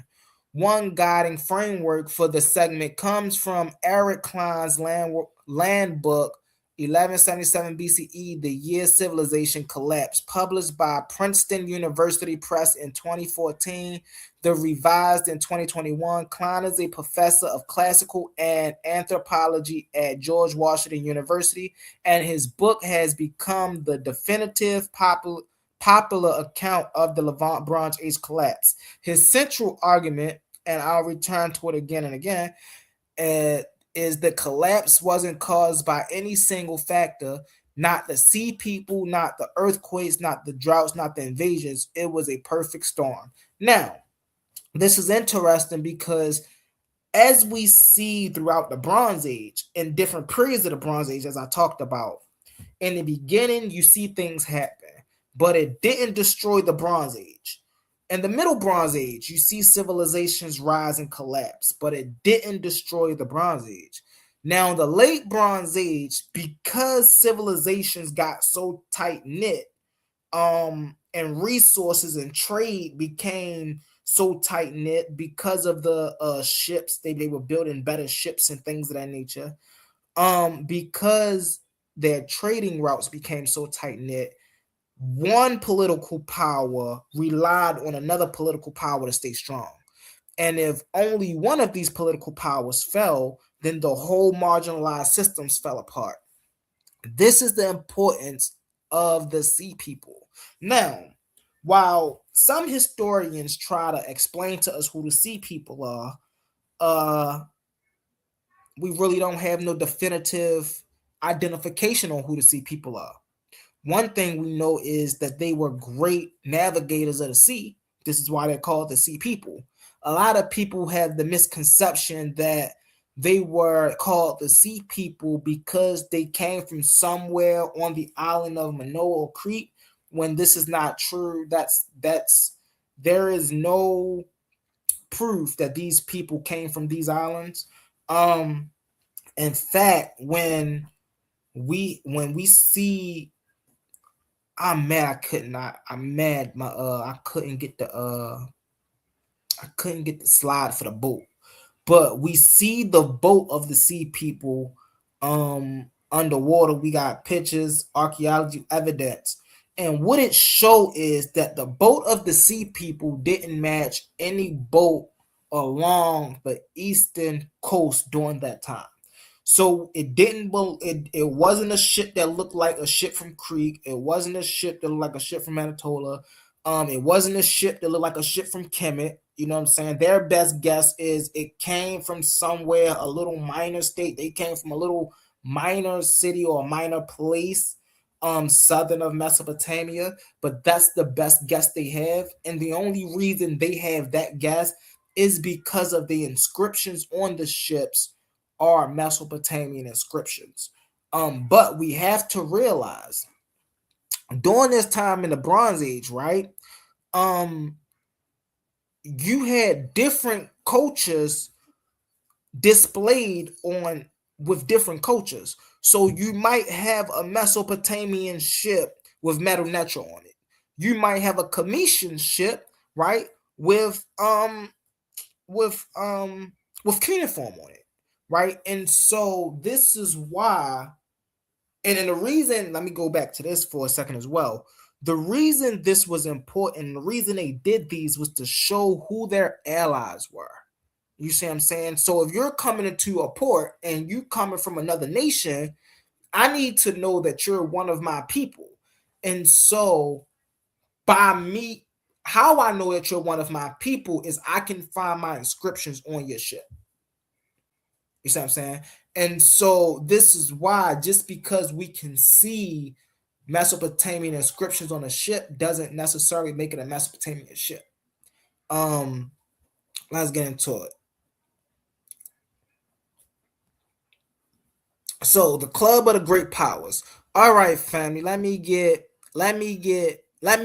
One guiding framework for the segment comes from Eric Klein's land book, 1177 BCE, The Year Civilization Collapsed, published by Princeton University Press in 2014, the revised in 2021. Klein is a professor of classical and anthropology at George Washington University, and his book has become the definitive popular account of the Levant Bronze Age collapse. His central argument, and I'll return to it again and again, is the collapse wasn't caused by any single factor, not the sea people, not the earthquakes, not the droughts, not the invasions. It was a perfect storm. Now, this is interesting because as we see throughout the Bronze Age, in different periods of the Bronze Age, as I talked about, in the beginning, you see things happen, but it didn't destroy the Bronze Age. In the Middle Bronze Age, you see civilizations rise and collapse, but it didn't destroy the Bronze Age. Now, in the Late Bronze Age, because civilizations got so tight-knit, and resources and trade became so tight-knit because of the ships, they were building better ships and things of that nature, because their trading routes became so tight-knit, one political power relied on another political power to stay strong. And if only one of these political powers fell, then the whole marginalized systems fell apart. This is the importance of the Sea People. Now, while some historians try to explain to us who the Sea People are, we really don't have no definitive identification on who the Sea People are. One thing we know is that they were great navigators of the sea. This is why they're called the Sea People. A lot of people have the misconception that they were called the Sea People because they came from somewhere on the island of Manoa, Crete, when this is not true. There is no proof that these people came from these islands. In fact, when we see, I'm mad I couldn't get I couldn't get the slide for the boat, but we see the boat of the sea people underwater. We got pictures, archaeology evidence, and what it show is that the boat of the sea people didn't match any boat along the eastern coast during that time. So it wasn't a ship that looked like a ship from Crete. It wasn't a ship that looked like a ship from Anatolia. It wasn't a ship that looked like a ship from Kemet. You know what I'm saying? Their best guess is it came from somewhere, a little minor state. They came from a little minor city or a minor place, southern of Mesopotamia. But that's the best guess they have. And the only reason they have that guess is because of the inscriptions on the ships are Mesopotamian inscriptions. But we have to realize during this time in the Bronze Age, right? You had different cultures displayed on with different cultures. So you might have a Mesopotamian ship with Medu Neter on it. You might have a Comitian ship, right, with cuneiform on it, right? And so this is why, and the reason, let me go back to this for a second as well. The reason this was important, the reason they did these was to show who their allies were. You see what I'm saying? So if you're coming into a port and you coming from another nation, I need to know that you're one of my people. And so by me, how I know that you're one of my people is I can find my inscriptions on your ship. You see what I'm saying? And so this is why, just because we can see Mesopotamian inscriptions on a ship doesn't necessarily make it a Mesopotamian ship. Let's get into it. So the Club of the Great Powers. All right, family. Let me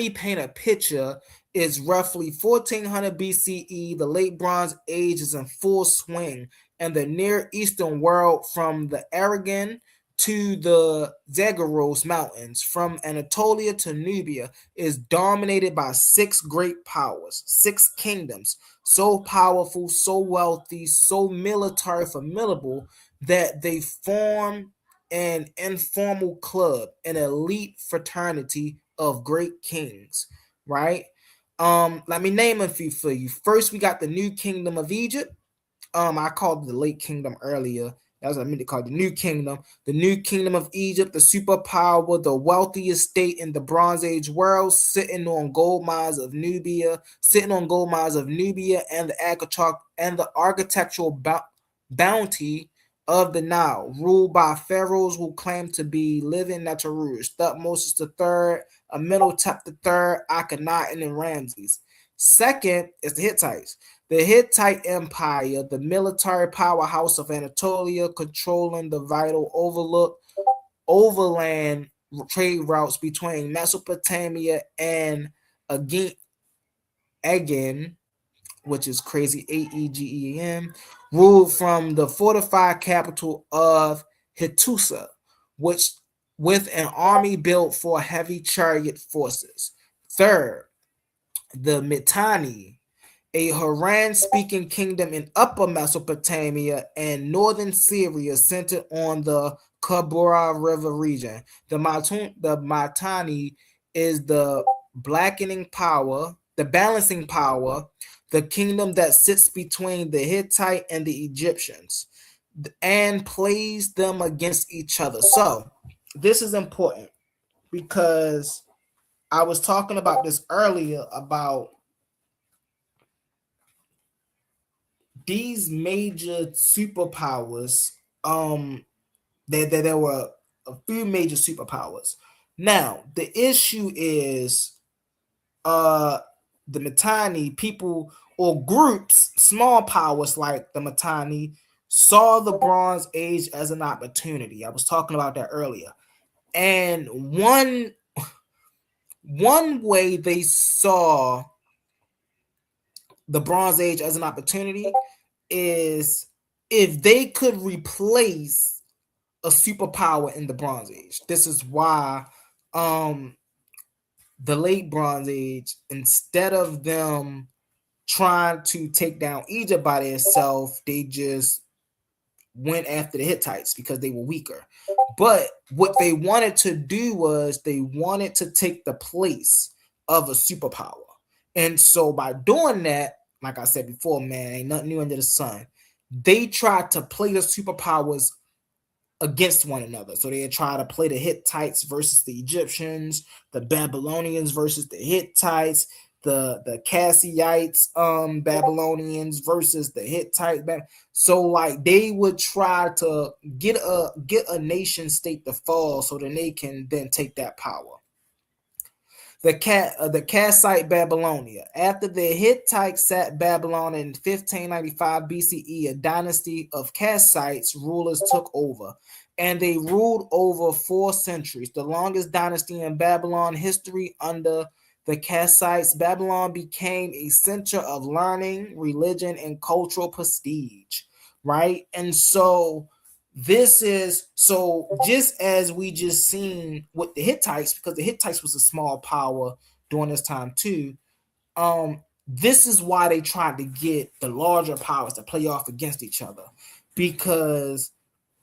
paint a picture. It's roughly 1400 BCE. The late Bronze Age is in full swing, and the Near Eastern world, from the Aragon to the Zagros Mountains, from Anatolia to Nubia, is dominated by 6 great powers, 6 kingdoms, so powerful, so wealthy, so military formidable that they form an informal club, an elite fraternity of great kings, right? Let me name a few for you. First, we got the New Kingdom of Egypt. I called the Late Kingdom earlier. That's what I meant to call the New Kingdom. The New Kingdom of Egypt, the superpower, the wealthiest state in the Bronze Age world, sitting on gold mines of Nubia, and the architectural bounty of the Nile, ruled by pharaohs who claim to be living Neteru, Thutmose III, Amenhotep III, Akhenaten, and Ramses. Second is the Hittites. The Hittite Empire, the military powerhouse of Anatolia, controlling the vital overland trade routes between Mesopotamia and Aegean, which is crazy, Aegean, ruled from the fortified capital of Hattusa, which with an army built for heavy chariot forces. Third, the Mitanni, a Haran-speaking kingdom in Upper Mesopotamia and northern Syria, centered on the Kabura River region. The Mitanni is the balancing power, the kingdom that sits between the Hittite and the Egyptians, and plays them against each other. So this is important because I was talking about this earlier about these major superpowers. There were a few major superpowers. Now the issue is the Mitanni people or groups, small powers like the Mitanni, saw the Bronze Age as an opportunity. I was talking about that earlier. And one way they saw the Bronze Age as an opportunity is if they could replace a superpower in the Bronze Age. This is why the late Bronze Age, instead of them trying to take down Egypt by themselves. They just went after the Hittites because they were weaker. But what they wanted to do was they wanted to take the place of a superpower. And so by doing that, like I said before, man, ain't nothing new under the sun. They tried to play the superpowers against one another. So they try to play the Hittites versus the Egyptians, the Babylonians versus the Hittites, the Cassaites, Babylonians versus the Hittite. So like they would try to get a nation state to fall so that they can then take that power. The Kassite Babylonia. After the Hittites sacked Babylon in 1595 BCE, a dynasty of Kassites rulers took over, and they ruled over 4 centuries, the longest dynasty in Babylon history. Under the Kassites, Babylon became a center of learning, religion, and cultural prestige, right? And so this is so just as we just seen with the Hittites, because the Hittites was a small power during this time too. This is why they tried to get the larger powers to play off against each other, because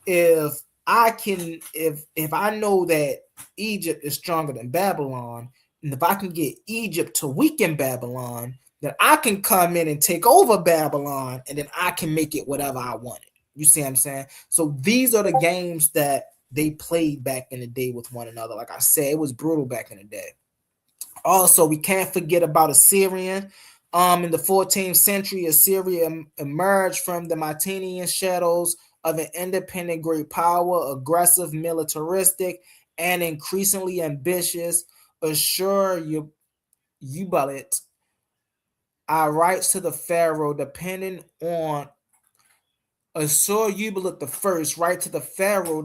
if I know that Egypt is stronger than Babylon, and if I can get Egypt to weaken Babylon, then I can come in and take over Babylon, and then I can make it whatever I want it. You see what I'm saying? So these are the games that they played back in the day with one another. Like I said, it was brutal back in the day. Also, we can't forget about Assyrian. In the 14th century, Assyria emerged from the Mycenaean shadows of an independent great power, aggressive, militaristic, and increasingly ambitious. Ashur-uballit, our rights to the pharaoh, depending on Ashur-uballit the first, right to the pharaoh,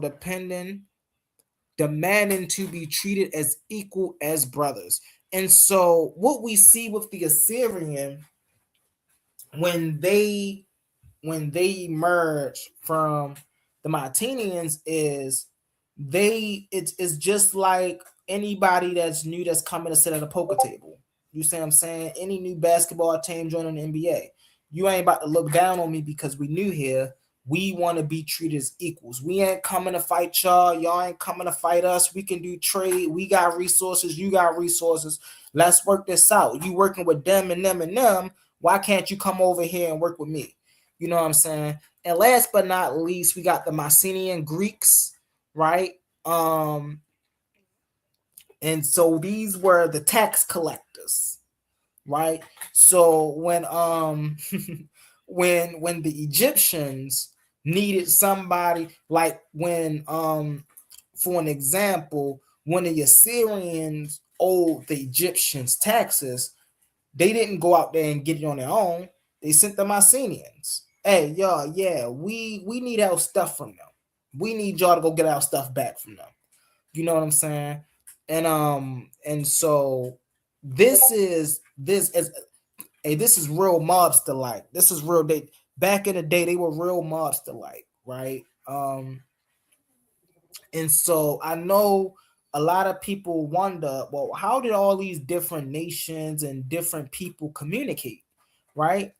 demanding to be treated as equal as brothers. And so what we see with the Assyrian, when they emerge from the Mycenaeans, is it's just like anybody that's new that's coming to sit at a poker table. You see what I'm saying? Any new basketball team joining the NBA. You ain't about to look down on me because we new here. We want to be treated as equals. We ain't coming to fight y'all. Y'all ain't coming to fight us. We can do trade. We got resources. You got resources. Let's work this out. You working with them and them and them. Why can't you come over here and work with me? You know what I'm saying? And last but not least, we got the Mycenaean Greeks, right? And so these were the tax collectors, right? So when when the Egyptians needed somebody, like when for an example, when the Assyrians owed the Egyptians taxes, they didn't go out there and get it on their own. They sent the Mycenaeans. Hey, y'all, yeah, we need our stuff from them. We need y'all to go get our stuff back from them. You know what I'm saying? And so this is real mobster like. This is real. They back in the day they were real mobster like, right? And so I know a lot of people wonder, well, how did all these different nations and different people communicate, right?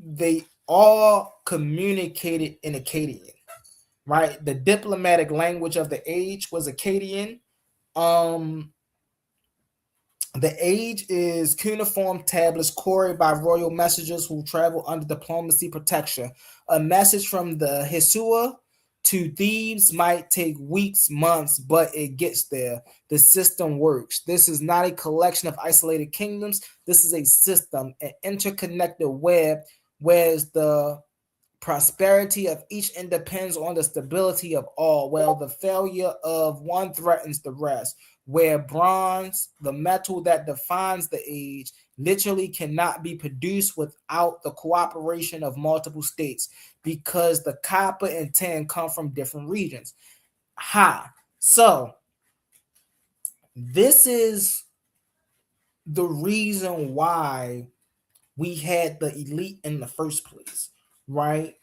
They all communicated in Akkadian, right? The diplomatic language of the age was Akkadian. The age is cuneiform tablets quarried by royal messengers who travel under diplomacy protection. A message from the Hisua to Thebes might take weeks, months, but it gets there. The system works. This is not a collection of isolated kingdoms. This is a system, an interconnected web, whereas the prosperity of each end depends on the stability of all. Well, the failure of one threatens the rest. Where bronze, the metal that defines the age, literally cannot be produced without the cooperation of multiple states, because the copper and tin come from different regions. So this is the reason why we had the elite in the first place, right?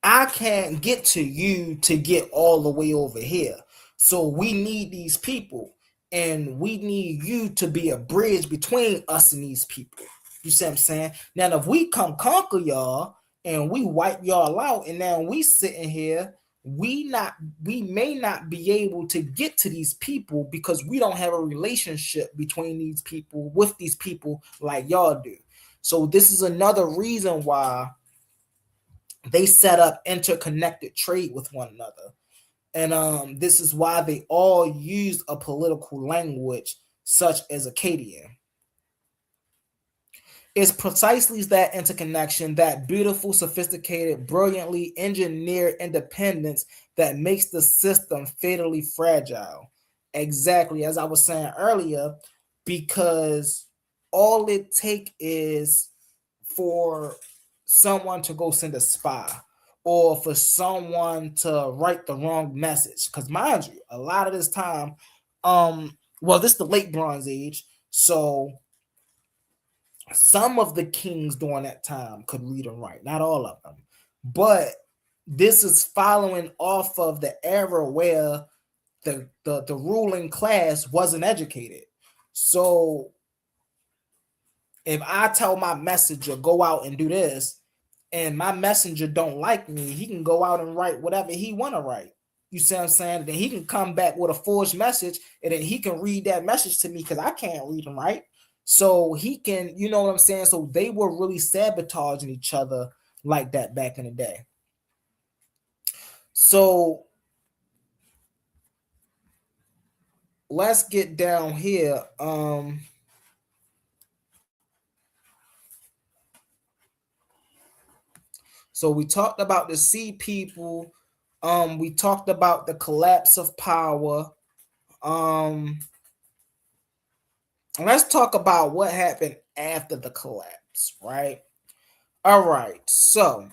I can't get to you to get all the way over here. So we need these people. and we need you to be a bridge between us and these people. You see what I'm saying? Now, if we come conquer y'all and we wipe y'all out, and now we sitting here, we may not be able to get to these people because we don't have a relationship between these people with these people like y'all do. So this is another reason why they set up interconnected trade with one another. And this is why they all use a political language such as Akkadian. It's precisely that interconnection, that beautiful, sophisticated, brilliantly engineered independence that makes the system fatally fragile. Exactly, as I was saying earlier, because all it takes is for someone to go send a spy or for someone to write the wrong message. Because mind you, a lot of this time, well, this is the late Bronze Age, so some of the kings during that time could read and write, not all of them. But this is following off of the era where the ruling class wasn't educated. So if I tell my messenger, go out and do this, and my messenger don't like me, he can go out and write whatever he want to write. You see what I'm saying? Then he can come back with a forged message, and then he can read that message to me because I can't read and write. So he can, you know what I'm saying? So they were really sabotaging each other like that back in the day. So let's get down here. So we talked about the sea people. We talked about the collapse of power. Let's talk about what happened after the collapse, right? All right, so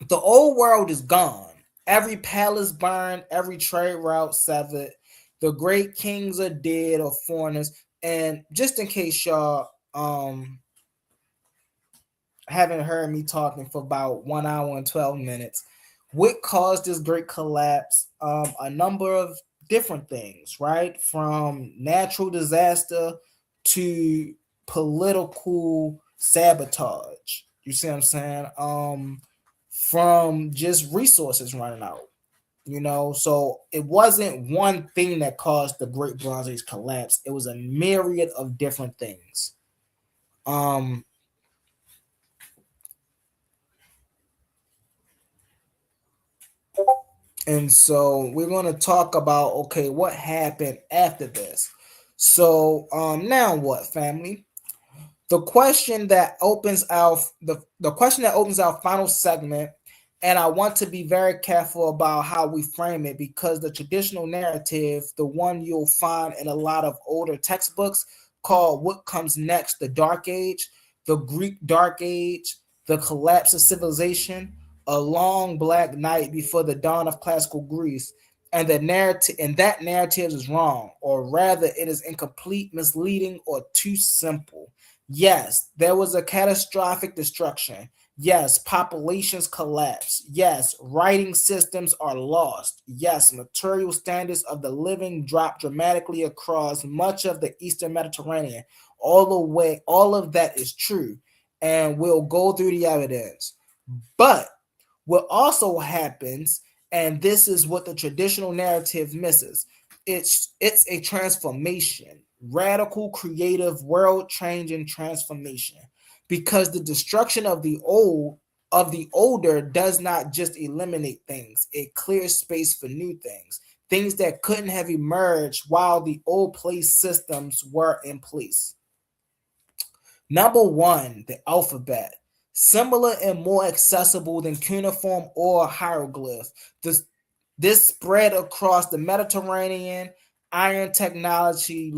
the old world is gone. Every palace burned, every trade route severed. The great kings are dead or foreigners. And just in case y'all haven't heard me talking for about 1 hour and 12 minutes, what caused this great collapse? A number of different things, right? From natural disaster to political sabotage. You see what I'm saying? From just resources running out. You know, so it wasn't one thing that caused the Great Bronze Age collapse. It was a myriad of different things. And so we're going to talk about, okay, what happened after this. So now what, family? The question that opens our the question that opens our final segment, and I want to be very careful about how we frame it, because the traditional narrative, the one you'll find in a lot of older textbooks, called What Comes Next, the Dark Age, the Greek Dark Age, the collapse of civilization, a long black night before the dawn of classical Greece, and that narrative is wrong, or rather it is incomplete, misleading, or too simple. Yes, there was a catastrophic destruction. Yes, populations collapse. Yes, writing systems are lost. Yes, material standards of the living drop dramatically across much of the Eastern Mediterranean. All of that is true, and we'll go through the evidence. But what also happens, and this is what the traditional narrative misses, it's a transformation, radical, creative, world-changing transformation, because the destruction of the older does not just eliminate things, it clears space for new things that couldn't have emerged while the old place systems were in place. Number one, the alphabet. Similar and more accessible than cuneiform or hieroglyph. This spread across the Mediterranean, iron technology,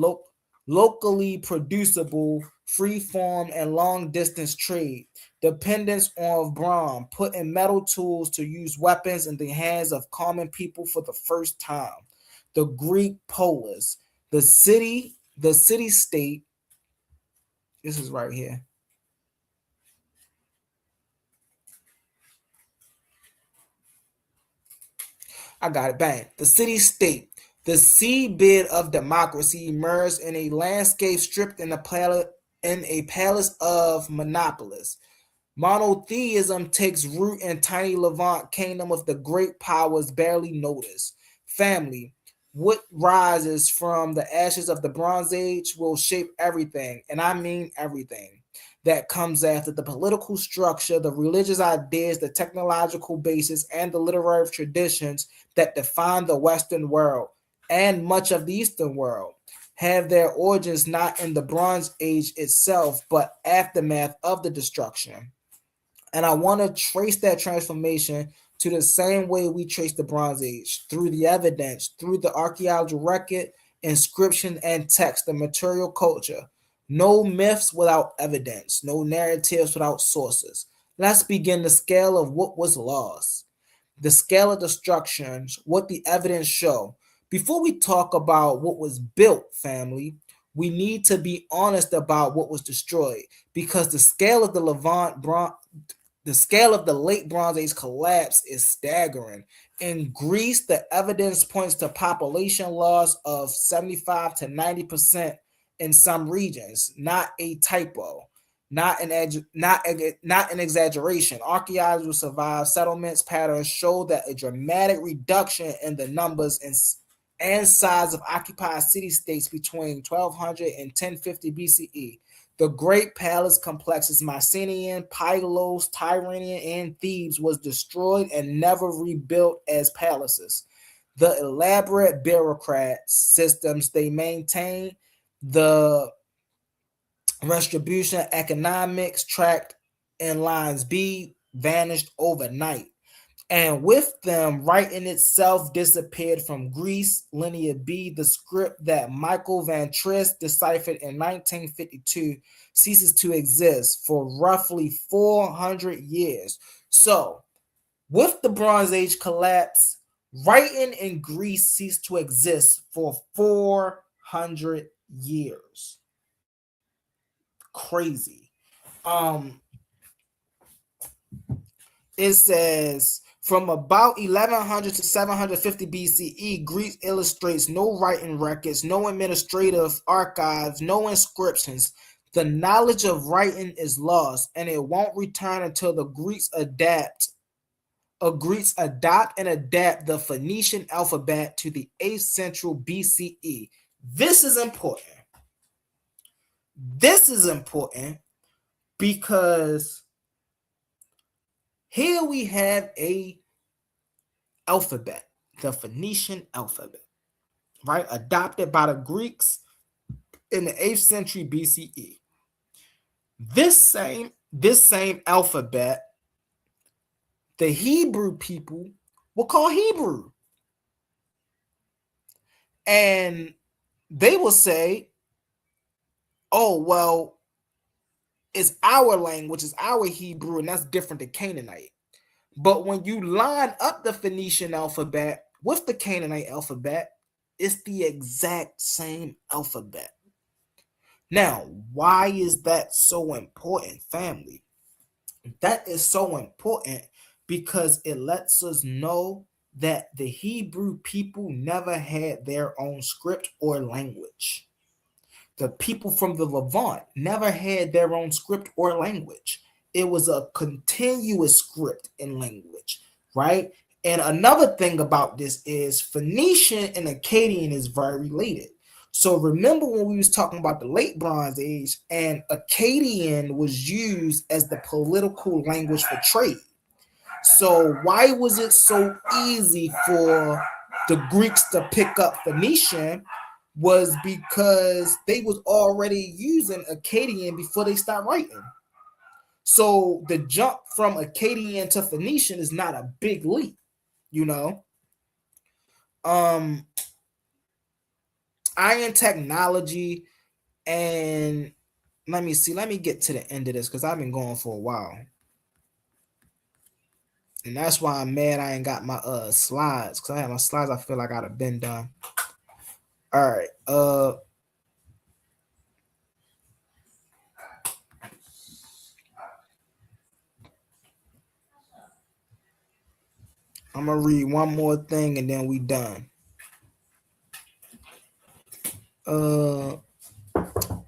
locally producible, free-form, and long-distance trade. Dependence on bronze, putting metal tools to use weapons in the hands of common people for the first time. The Greek polis, the city-state. This is right here. I got it. Bang. The city-state. The seabed of democracy emerged in a landscape stripped in a palace of monopolists. Monotheism takes root in tiny Levant kingdom with the great powers barely noticed. Family, what rises from the ashes of the Bronze Age will shape everything, and I mean everything, that comes after: the political structure, the religious ideas, the technological basis, and the literary traditions that define the Western world and much of the Eastern world have their origins not in the Bronze Age itself, but aftermath of the destruction. And I want to trace that transformation to the same way we trace the Bronze Age, through the evidence, through the archaeological record, inscription, and text, the material culture. No myths without evidence, no narratives without sources. Let's begin the scale of what was lost, the scale of destructions, what the evidence show. Before we talk about what was built, family, we need to be honest about what was destroyed, because the scale of the scale of the late Bronze Age collapse is staggering. In Greece, the evidence points to population loss of 75 to 90% in some regions, not a typo, not an exaggeration. Archaeological survived settlements patterns show that a dramatic reduction in the numbers and size of occupied city-states between 1200 and 1050 BCE. The great palace complexes Mycenaean, Pylos, Tyrrhenian, and Thebes was destroyed and never rebuilt as palaces. The elaborate bureaucrats systems they maintained, the redistribution economics tracked in lines B, vanished overnight. And with them, writing itself disappeared from Greece. Linear B, the script that Michael Van Trist deciphered in 1952, ceases to exist for roughly 400 years. So, with the Bronze Age collapse, writing in Greece ceased to exist for 400 years. Crazy. It says from about 1100 to 750 BCE, Greece illustrates no writing records, no administrative archives, no inscriptions. The knowledge of writing is lost, and it won't return until the Greeks adopt and adapt the Phoenician alphabet to the 8th century BCE. This is important. This is important because here we have a alphabet, the Phoenician alphabet, right? Adopted by the Greeks in the 8th century BCE. This same alphabet, the Hebrew people will call Hebrew. And they will say, oh, well, it's our language, it's our Hebrew, and that's different than Canaanite. But when you line up the Phoenician alphabet with the Canaanite alphabet, it's the exact same alphabet. Now, why is that so important, family? That is so important because it lets us know that the Hebrew people never had their own script or language. The people from the Levant never had their own script or language. It was a continuous script and language, right? And another thing about this is Phoenician and Akkadian is very related. So remember when we was talking about the late Bronze Age, and Akkadian was used as the political language for trade. So why was it so easy for the Greeks to pick up Phoenician? Was because they was already using Akkadian before they stopped writing. So the jump from Akkadian to Phoenician is not a big leap, you know. Iron technology, and let me get to the end of this because I've been going for a while. And that's why I'm mad I ain't got my slides, because I have my slides. I feel like I'd have been done. All right. I'm gonna read one more thing and then we done. Uh,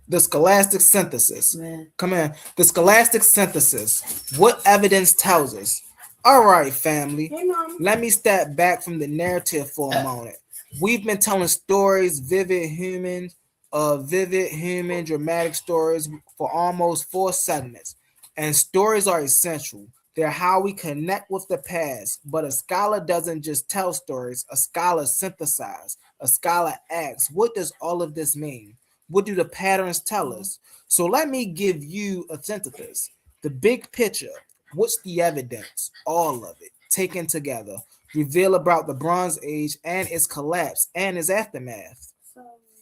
the scholastic synthesis. Come in. The scholastic synthesis. What evidence tells us? All right, family. Hey, Mom. Let me step back from the narrative for a moment. We've been telling stories, vivid human dramatic stories for almost 4 segments. And stories are essential. They're how we connect with the past. But a scholar doesn't just tell stories, a scholar synthesizes. A scholar asks, what does all of this mean? What do the patterns tell us? So let me give you a synthesis. The big picture. What's the evidence? All of it taken together. Reveal about the Bronze Age and its collapse and its aftermath.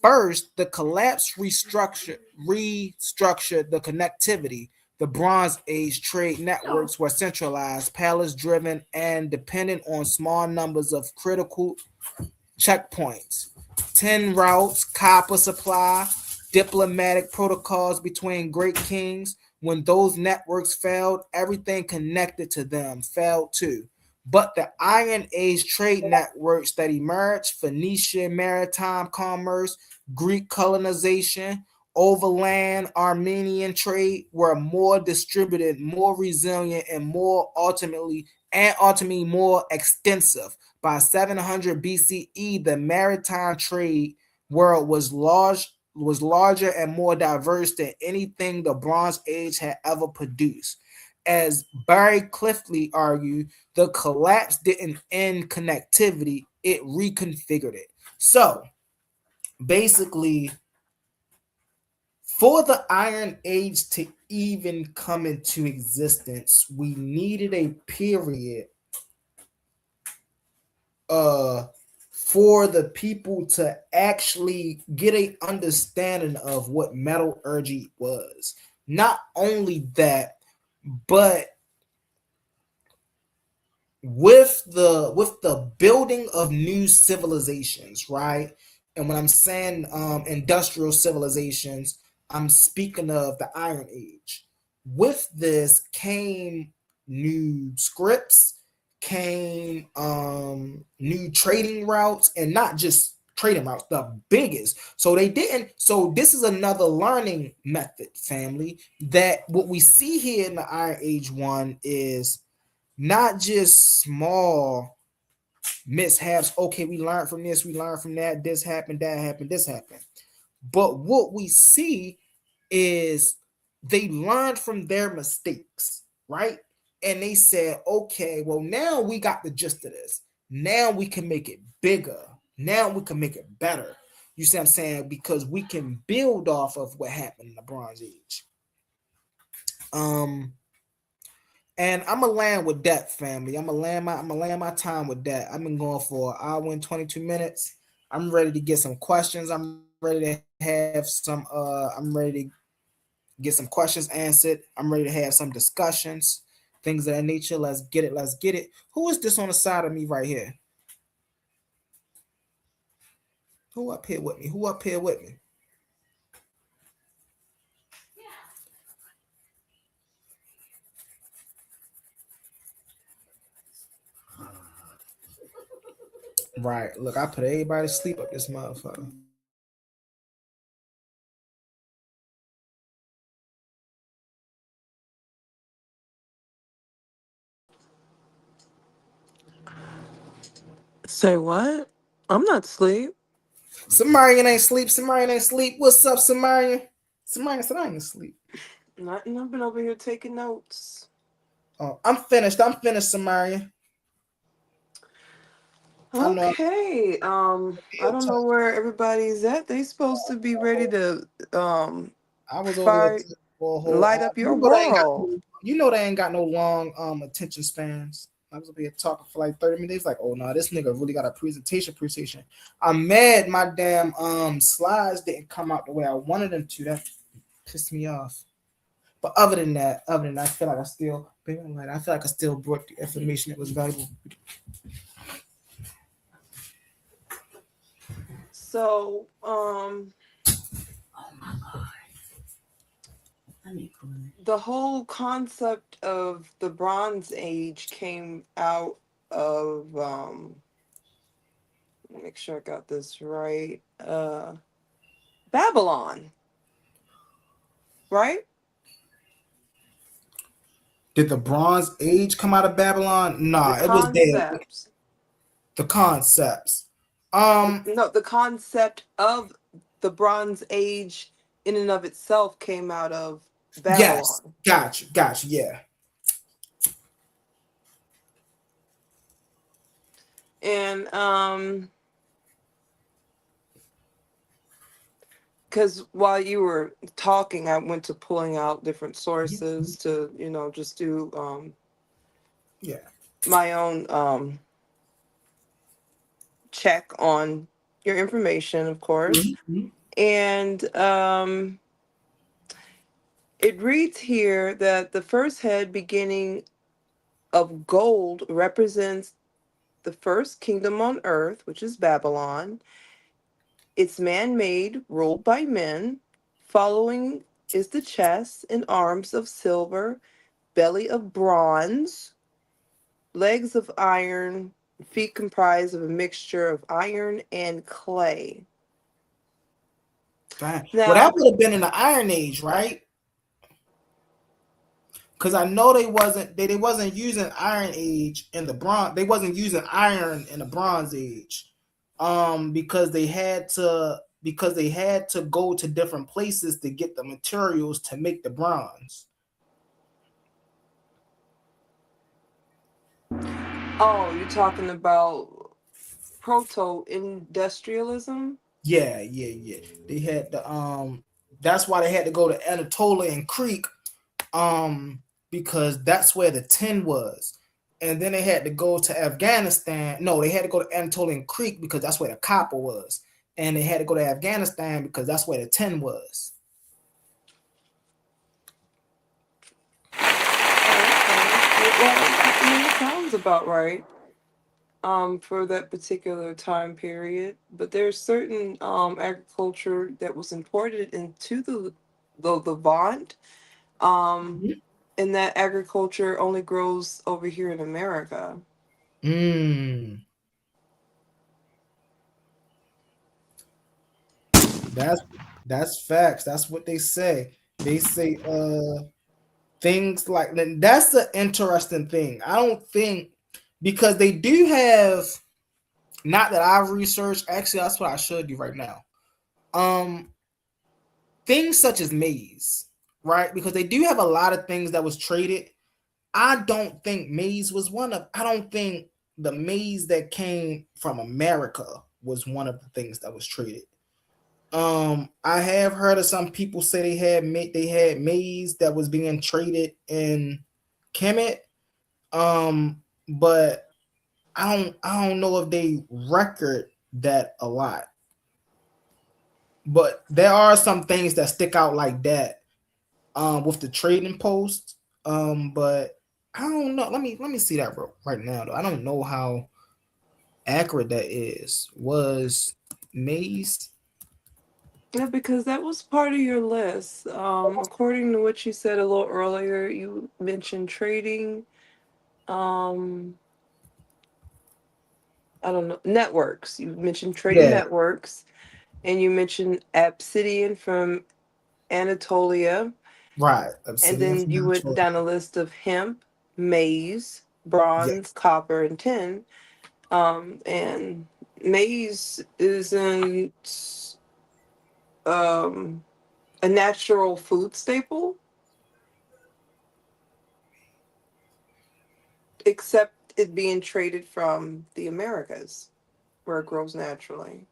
First, the collapse restructured the connectivity. The Bronze Age trade networks were centralized, palace-driven, and dependent on small numbers of critical checkpoints. 10 routes, copper supply, diplomatic protocols between great kings. When those networks failed, everything connected to them failed too. But the Iron Age trade networks that emerged, Phoenician maritime commerce, Greek colonization, overland Armenian trade, were more distributed, more resilient, and ultimately more extensive. By 700 BCE, the maritime trade world was larger and more diverse than anything the Bronze Age had ever produced. As Barry Clifton argued, the collapse didn't end connectivity, it reconfigured it. So basically, for the Iron Age to even come into existence, we needed a period for the people to actually get a understanding of what metallurgy was. Not only that, but with the building of new civilizations, right? And when I'm saying industrial civilizations, I'm speaking of the Iron Age. With this came new scripts, came new trading routes, and not just trading routes, the biggest. So they didn't. So this is another learning method, family. That what we see here in the Iron Age one is not just small mishaps. Okay, we learned from this, we learned from that. This happened, that happened, this happened. But what we see is they learned from their mistakes, right? And they said, okay, well, now we got the gist of this. Now we can make it bigger. Now we can make it better. You see what I'm saying? Because we can build off of what happened in the Bronze Age. And I'm gonna land with that, family. I'm gonna land my time with that. I've been going for an hour and 22 minutes. I'm ready to get some questions. I'm ready to have some. I'm ready to get some questions answered. I'm ready to have some discussions, things of that nature. Let's get it. Let's get it. Who is this on the side of me right here? Who up here with me? Who up here with me? Right. Look, I put everybody to sleep up this motherfucker. Say what? I'm not asleep. Samarian ain't sleep. Samarian ain't sleep. What's up, Samarian? Samarian said I ain't asleep. Nothing. I've been over here taking notes. Oh, I'm finished. I'm finished, Samarian. Okay. I don't know where everybody's at. They supposed to be ready to I was over here fire, for a whole light hour. up your world. They ain't got no long attention spans. I was over here talking for like 30 minutes. Like, oh no, this nigga really got a presentation. I'm mad my damn slides didn't come out the way I wanted them to. That pissed me off. But other than that, I feel like I still brought the information that was valuable. So, the whole concept of the Bronze Age came out of let me make sure I got this right. Babylon, right? Did the Bronze Age come out of Babylon? The Nah, it was there. concepts. The concepts. No, the concept of the Bronze Age in and of itself came out of Yes. Babylon. Gotcha. Yeah. And because while you were talking, I went to pulling out different sources to, just do Yeah. my own check on your information, of course. Mm-hmm. And it reads here that the first head beginning of gold represents the first kingdom on earth, which is Babylon. It's man made, ruled by men. Following is the chest and arms of silver, belly of bronze, legs of iron, feet comprised of a mixture of iron and clay. Well, Now, that would have been in the Iron Age, right? Because I know they wasn't using Iron Age in the Bronze. They wasn't using iron in the Bronze Age, because they had to go to different places to get the materials to make the bronze. oh, you're talking about proto-industrialism? Yeah. They had the That's why they had to go to Anatolia and Crete, because that's where the tin was. And then they had to go to Afghanistan. No, they had to go to Anatolian Creek because that's where the copper was. And they had to go to Afghanistan because that's where the tin was. Well, it sounds about right for that particular time period. But there's certain agriculture that was imported into the Levant, and that agriculture only grows over here in America. Mm. That's facts. That's what they say. They say things like that. That's the interesting thing. I don't think, because they do have, not that I've researched, actually that's what I showed you right now. Things such as maize, right? Because they do have a lot of things that was traded. I don't think maize was one of, I don't think the maize that came from America was one of the things that was traded. I have heard of some people say they had maize that was being traded in Kemet. But I don't know if they record that a lot. But there are some things that stick out like that, with the trading post. But I don't know. Let me see that right now though. I don't know how accurate that is. Was maize? Yeah, because that was part of your list. According to what you said a little earlier, you mentioned trading. Um, I don't know, networks. You mentioned trading Yeah, networks, and you mentioned Obsidian from Anatolia, right. and Obsidian then from you went Anatolia. down a list of hemp, maize, Yeah. bronze, copper, and tin. And maize isn't um, a natural food staple, except it being traded from the Americas, where it grows naturally.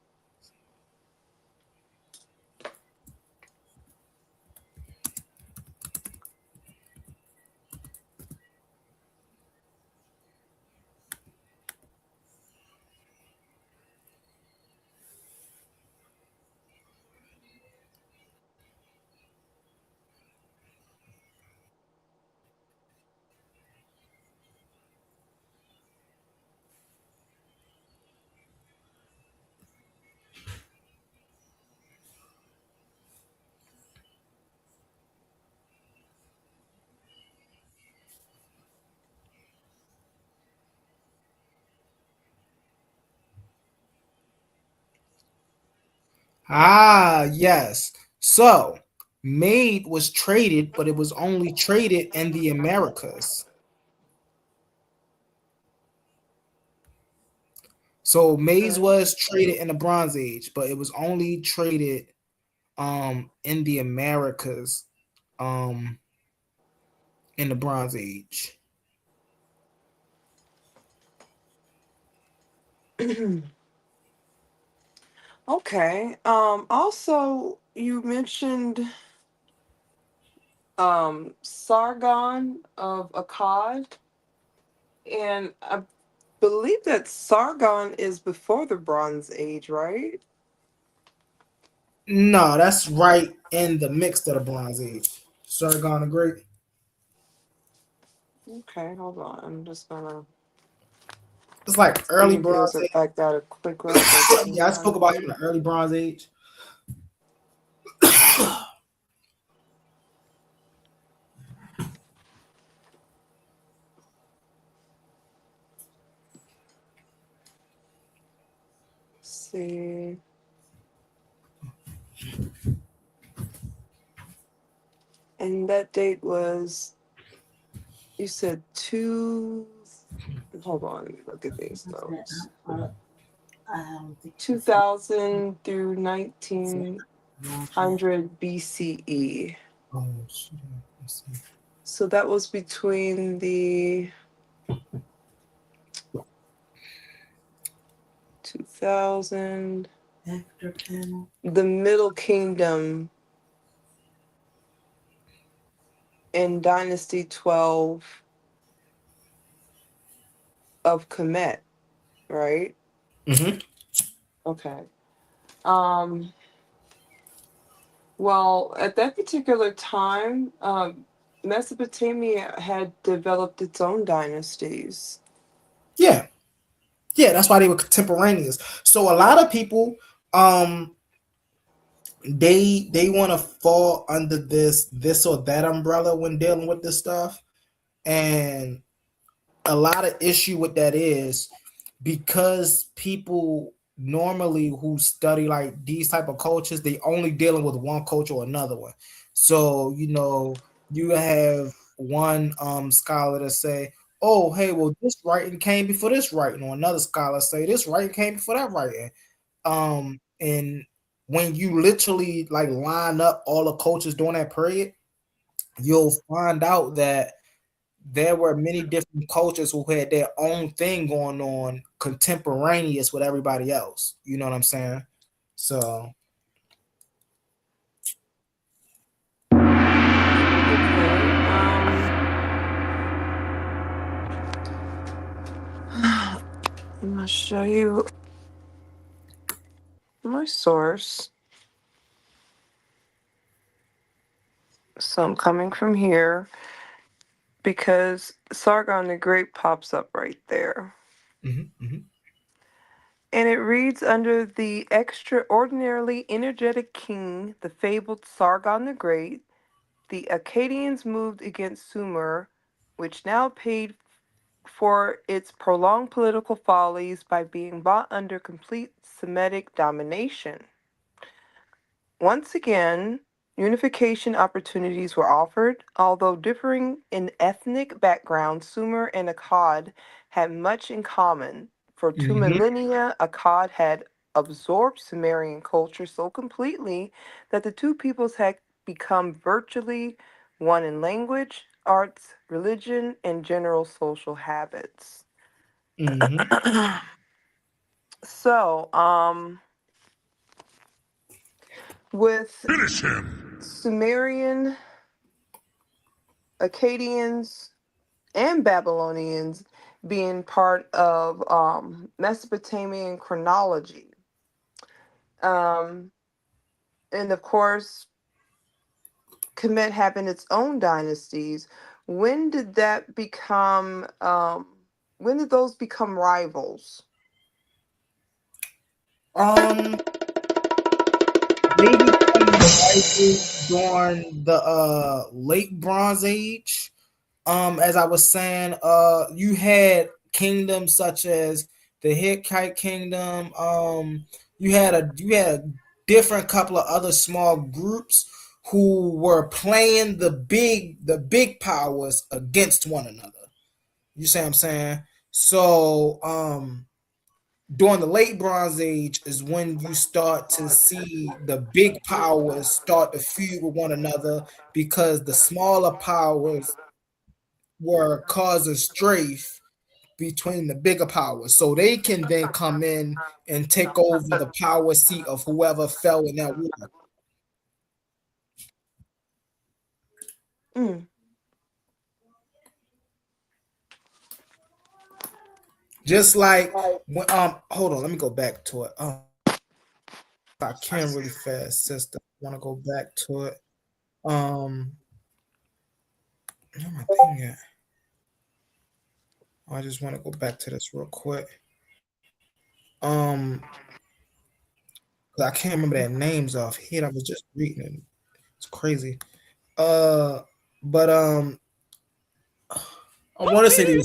Yes. So, Maid was traded, but it was only traded in the Americas. So, Maze was traded in the Bronze Age, but it was only traded in the Americas um in the Bronze Age. Okay. Also, you mentioned Sargon of Akkad, and I believe that Sargon is before the Bronze Age, right? No, that's right in the mix of the Bronze Age. Sargon the Great. Okay, hold on. I'm just gonna It's like see early if there's Bronze a, Age. like that a quick reference Yeah, I spoke about him in online. the early Bronze Age. See. And that date was, you said hold on, let me look at these notes. 2000 through 1900 BCE. Oh, shit. Let's see. So that was between the 2000, the Middle Kingdom and Dynasty 12 of Kemet, right? Mm-hmm. Okay. Well, at that particular time, Mesopotamia had developed its own dynasties. Yeah. Yeah, that's why they were contemporaneous. So a lot of people um they want to fall under this or that umbrella when dealing with this stuff. And a lot of issue with that is because people normally who study like these type of cultures, they only dealing with one culture or another one. So you have one scholar to say, oh hey, well this writing came before this writing, or another scholar say this writing came before that writing. And when you literally like line up all the cultures during that period, you'll find out that there were many different cultures who had their own thing going on contemporaneous with everybody else. You know what I'm saying? So I'm gonna show you my source. So I'm coming from here because Sargon the Great pops up right there. mm-hmm. And it reads under the extraordinarily energetic king, the fabled Sargon the Great, the Akkadians moved against Sumer, which now paid for its prolonged political follies by being brought under complete Semitic domination. Once again, unification opportunities were offered, although differing in ethnic background, Sumer and Akkad had much in common. For 2 millennia, Akkad had absorbed Sumerian culture so completely that the two peoples had become virtually one in language, arts, religion, and general social habits. Mm-hmm. So, with Finish him! Sumerian, Akkadians, and Babylonians being part of Mesopotamian chronology. And of course, Kemet having its own dynasties. When did that become? When did those become rivals? They became rivals during the late Bronze Age. As I was saying, you had kingdoms such as the Hittite kingdom. You had different couple of other small groups who were playing the big powers against one another. You see what I'm saying? So during the late Bronze Age is when you start to see the big powers start to feud with one another because the smaller powers were causing strife between the bigger powers. So they can then come in and take over the power seat of whoever fell in that war. Mm. Just like when, hold on, let me go back to it. I can really fast, sister. I want to go back to it. Where my thing at? I just want to go back to this real quick. Um, 'Cause I can't remember their names off here. I was just reading it. It's crazy. But I want to say the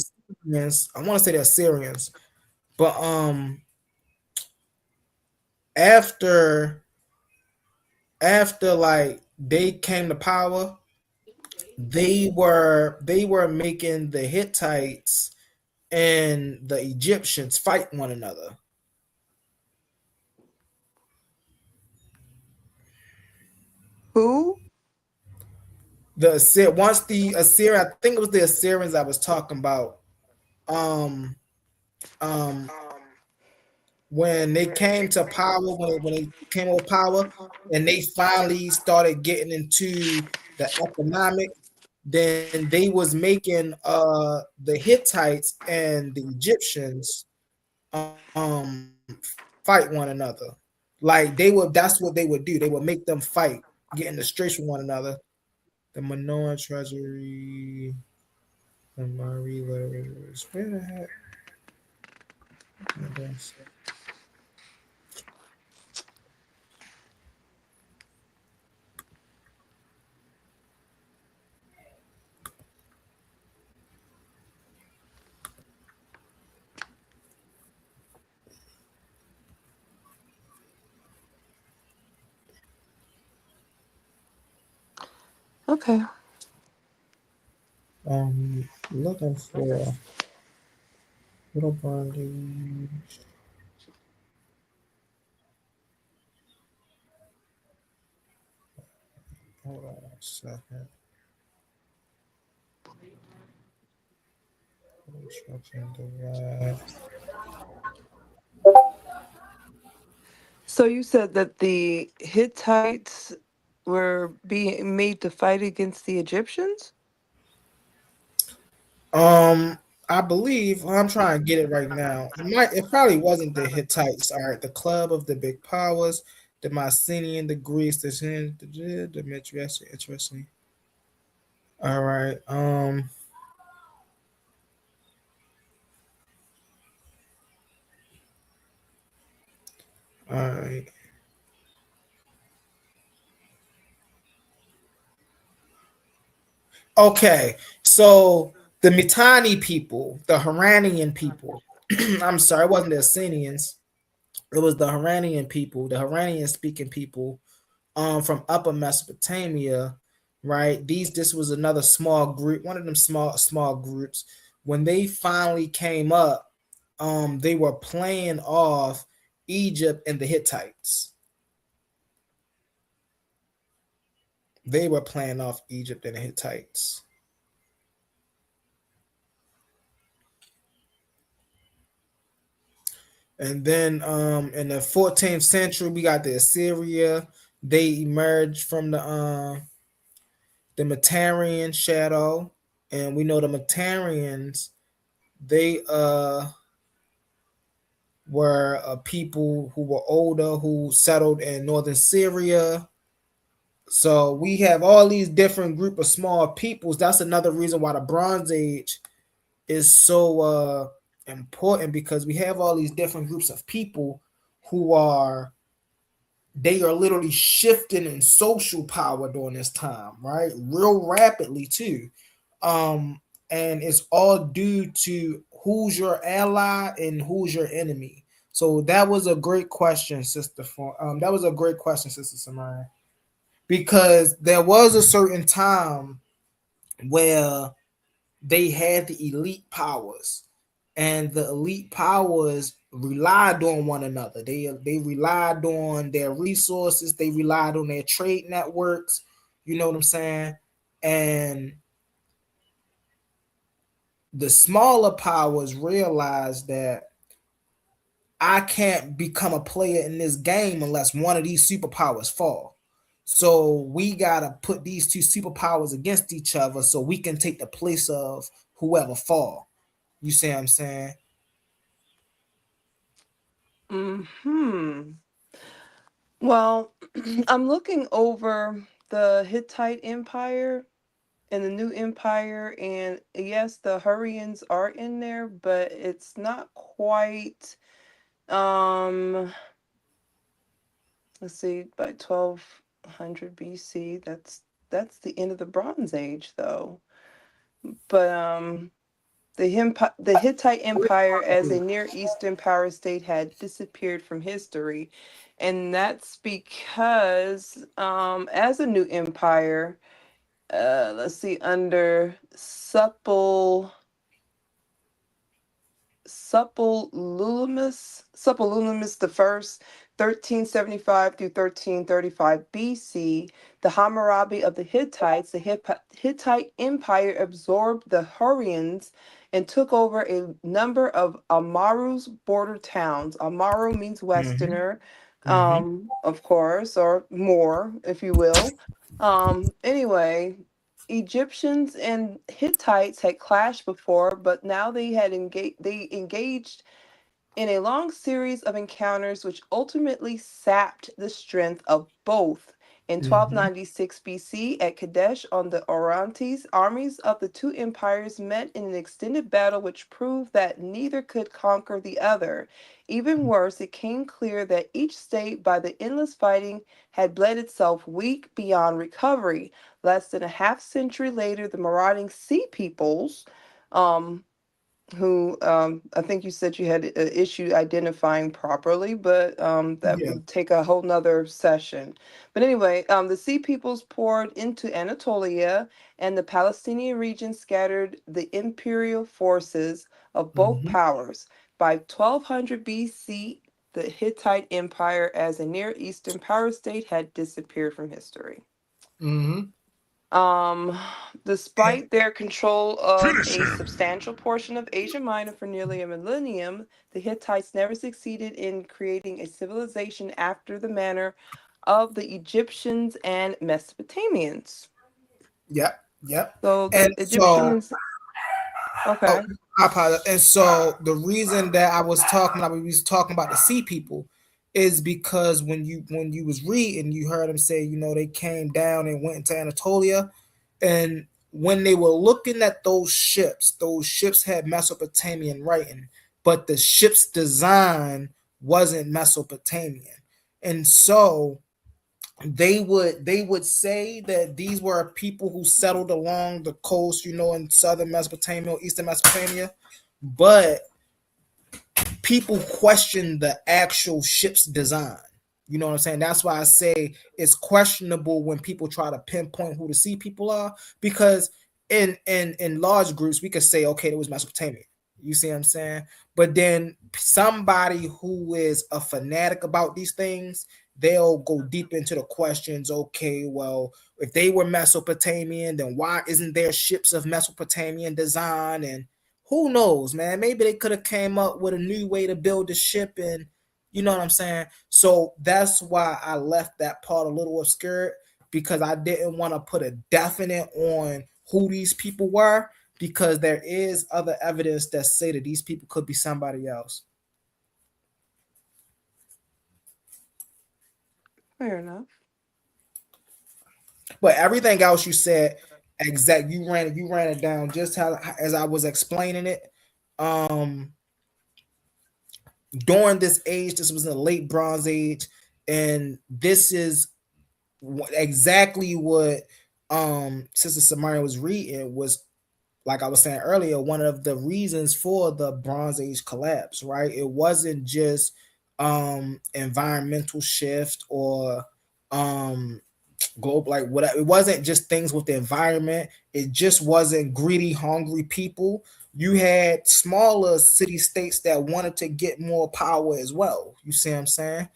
Assyrians. I want to say the Assyrians, but after like they came to power, they were making the Hittites and the Egyptians fight one another. Who? Once the Assyrian, I think it was the Assyrians I was talking about. Um, um, when they came to power, when they came over power, and they finally started getting into the economic, then they was making the Hittites and the Egyptians um fight one another. Like that's what they would do. They would make them fight, get in the streets with one another. The Minoan treasury, the Mari letters. Where the heck? Okay. Looking for little bondage. Hold on a second. So you said that the Hittites were being made to fight against the Egyptians? I believe I'm trying to get it right now. It probably wasn't the Hittites. All right, the club of the big powers, the Mycenaean, the Greeks, the Midrash. Interesting. All right. All right. Okay, so the Mitanni people, the Haranian people. I'm sorry, it wasn't the Assyrians. It was the Haranian people, the Haranian speaking people, from Upper Mesopotamia, right? This was another small group, one of them small groups. When they finally came up, they were playing off Egypt and the Hittites. They were playing off Egypt and the Hittites. And then in the 14th century, we got the Assyria. They emerged from the Metarian shadow. And we know the Metarians, they were people who were older, who settled in northern Syria. So we have all these different group of small peoples. That's another reason why the Bronze Age is so important, because we have all these different groups of people who are literally shifting in social power during this time, right? Real rapidly too. And it's all due to who's your ally and who's your enemy. So that was a great question, Sister. That was a great question, Sister Samara, because there was a certain time where they had the elite powers, and the elite powers relied on one another. They relied on their resources. They relied on their trade networks. You know what I'm saying? And the smaller powers realized that I can't become a player in this game unless one of these superpowers fall. So we gotta put these two superpowers against each other so we can take the place of whoever fall. You see what I'm saying? Well, I'm looking over the Hittite Empire and the New Empire, and yes, the Hurrians are in there, but it's not quite. Let's see, by 1200 BC, that's the end of the Bronze Age, though. But the Hittite Empire as a Near Eastern power state had disappeared from history. And that's because as a new empire, let's see, under Suppululumus the First, 1375 through 1335 BC, the Hammurabi of the Hittites, the Hittite Empire absorbed the Hurrians and took over a number of Amaru's border towns. Amaru means Westerner, of course, or more, if you will. Anyway, Egyptians and Hittites had clashed before, but now they engaged in a long series of encounters which ultimately sapped the strength of both. In 1296 BC at Kadesh on the Orontes, armies of the two empires met in an extended battle which proved that neither could conquer the other. Even worse, it became clear that each state, by the endless fighting, had bled itself weak beyond recovery. Less than a half century later, the marauding Sea Peoples, who I think you said you had an issue identifying properly, but that Yeah. would take a whole nother session. But anyway, the Sea Peoples poured into Anatolia, and the Palestinian region scattered the imperial forces of both powers. By 1200 BC, the Hittite Empire as a Near Eastern power state had disappeared from history. Despite their control of a substantial portion of Asia Minor for nearly a millennium, the Hittites never succeeded in creating a civilization after the manner of the Egyptians and Mesopotamians. Yep. So the And Egyptians, okay. I apologize. And so the reason that I was talking about the Sea People is because when you was reading, you heard them say, they came down and went into Anatolia, and when they were looking at those ships had Mesopotamian writing, but the ship's design wasn't Mesopotamian, and so they would say that these were people who settled along the coast, in southern Mesopotamia or eastern Mesopotamia, but people question the actual ship's design. You know what I'm saying? That's why I say it's questionable when people try to pinpoint who the Sea People are, because in large groups we could say, okay, it was Mesopotamia. You see what I'm saying? But then somebody who is a fanatic about these things, they'll go deep into the questions. Okay, well, if they were Mesopotamian, then why isn't there ships of Mesopotamian design? And who knows, man? Maybe they could have came up with a new way to build the ship, and you know what I'm saying? So that's why I left that part a little obscure, because I didn't want to put a definite on who these people were, because there is other evidence that say that these people could be somebody else. Fair enough. But everything else you said, exact, you ran it down just how as I was explaining it. During this age, this was in the late Bronze Age, and this is exactly what Sister Samara was reading, was like I was saying earlier, one of the reasons for the Bronze Age collapse, right? It wasn't just environmental shift or global, like whatever. It wasn't just things with the environment. It just wasn't greedy, hungry people. You had smaller city states that wanted to get more power as well. You see what I'm saying?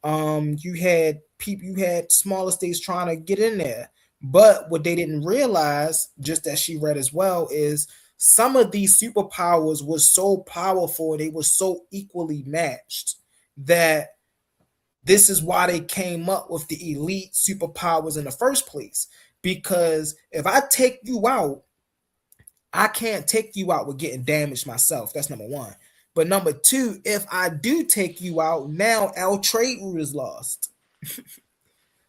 You had people, you had smaller states trying to get in there. But what they didn't realize, just as she read as well, is some of these superpowers were so powerful, they were so equally matched that this is why they came up with the elite superpowers in the first place. Because if I take you out, I can't take you out with getting damaged myself. That's number one. But number two, if I do take you out, now our trade route is lost.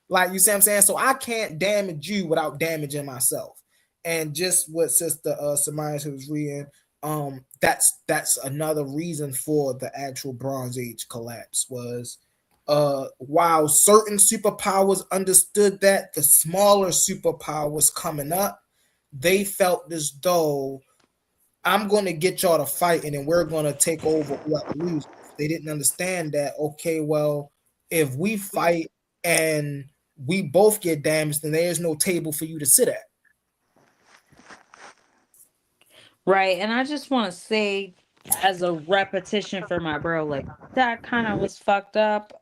Like, you see what I'm saying? So I can't damage you without damaging myself. And just what Sister Samaya was reading, that's another reason for the actual Bronze Age collapse was while certain superpowers understood that, the smaller superpowers coming up, they felt as though I'm going to get y'all to fight and then we're going to take over whoever loses. They didn't understand that, okay, well, if we fight and we both get damaged, then there's no table for you to sit at. Right. And I just want to say, as a repetition for my bro, like that kind of was fucked up.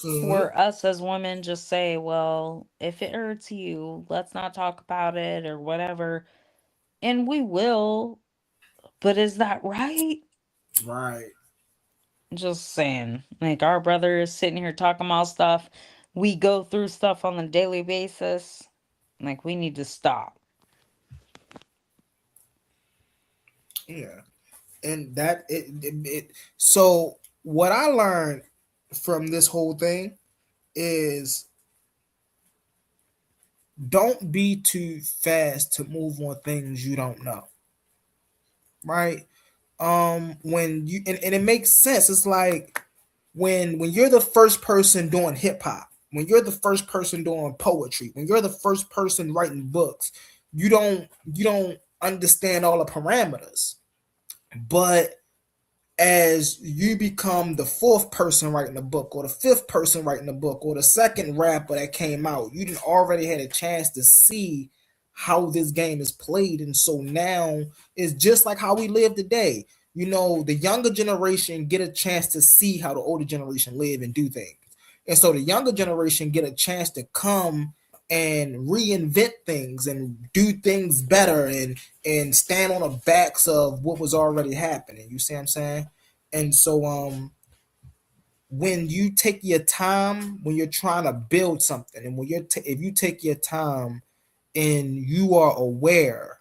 For us as women, just say, well, if it hurts you, let's not talk about it or whatever. And we will, but is that right? Right. Just saying. Like, our brother is sitting here talking about stuff. We go through stuff on a daily basis. Like, we need to stop. Yeah. And that it so what I learned from this whole thing is don't be too fast to move on things you don't know. Right? When you and it makes sense. It's like when you're the first person doing hip hop, when you're the first person doing poetry, when you're the first person writing books, you don't understand all the parameters. But as you become the fourth person writing a book or the fifth person writing a book or the second rapper that came out, you didn't already had a chance to see how this game is played. And so now it's just like how we live today. You know, the younger generation get a chance to see how the older generation live and do things. And so the younger generation get a chance to come and reinvent things and do things better and stand on the backs of what was already happening. You see what I'm saying? And so when you take your time, when you're trying to build something, and when if you take your time and you are aware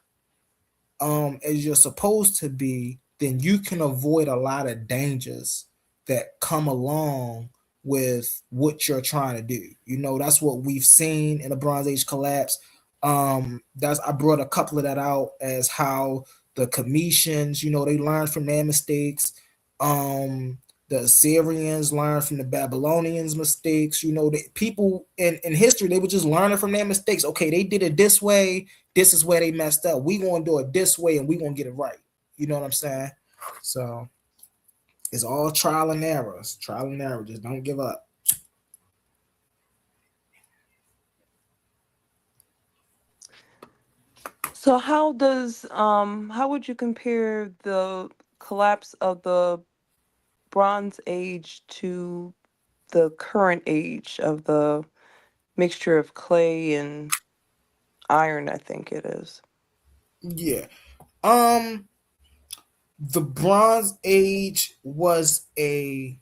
as you're supposed to be, then you can avoid a lot of dangers that come along with what you're trying to do. You know, that's what we've seen in the Bronze Age collapse. I brought a couple of that out as how the Cometians, you know, they learned from their mistakes. The Assyrians learned from the Babylonians' mistakes. You know, people in history, they were just learning from their mistakes. Okay, they did it this way. This is where they messed up. We gonna do it this way, and we gonna get it right. You know what I'm saying? So it's all trial and errors. Trial and error. Just don't give up. So how would you compare the collapse of the Bronze Age to the current age of the mixture of clay and iron, I think it is? Yeah. The Bronze Age was a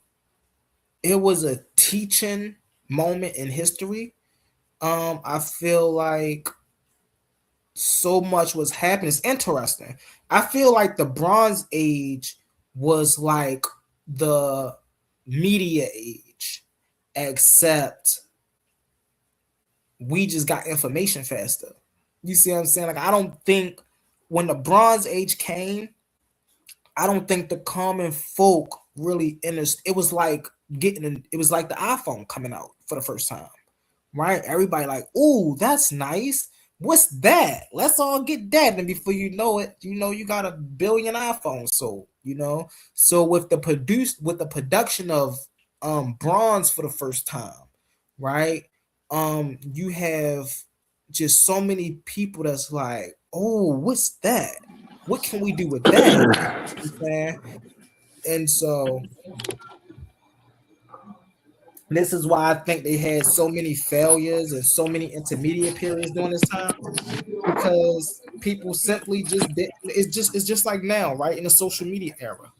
teaching moment in history. I feel like so much was happening. It's interesting. I feel like the Bronze Age was like the media age, except we just got information faster. You see what I'm saying? Like, I don't think when the Bronze Age came, I don't think the common folk really understood. It was like it was like the iPhone coming out for the first time, right? Everybody like, ooh, that's nice. What's that? Let's all get that. And before you know it, you got 1 billion iPhones sold, So with the production of bronze for the first time, right? You have just so many people that's like, oh, what's that? What can we do with that? And so this is why I think they had so many failures and so many intermediate periods during this time, because people simply just didn't. It's just like now, right? In the social media era,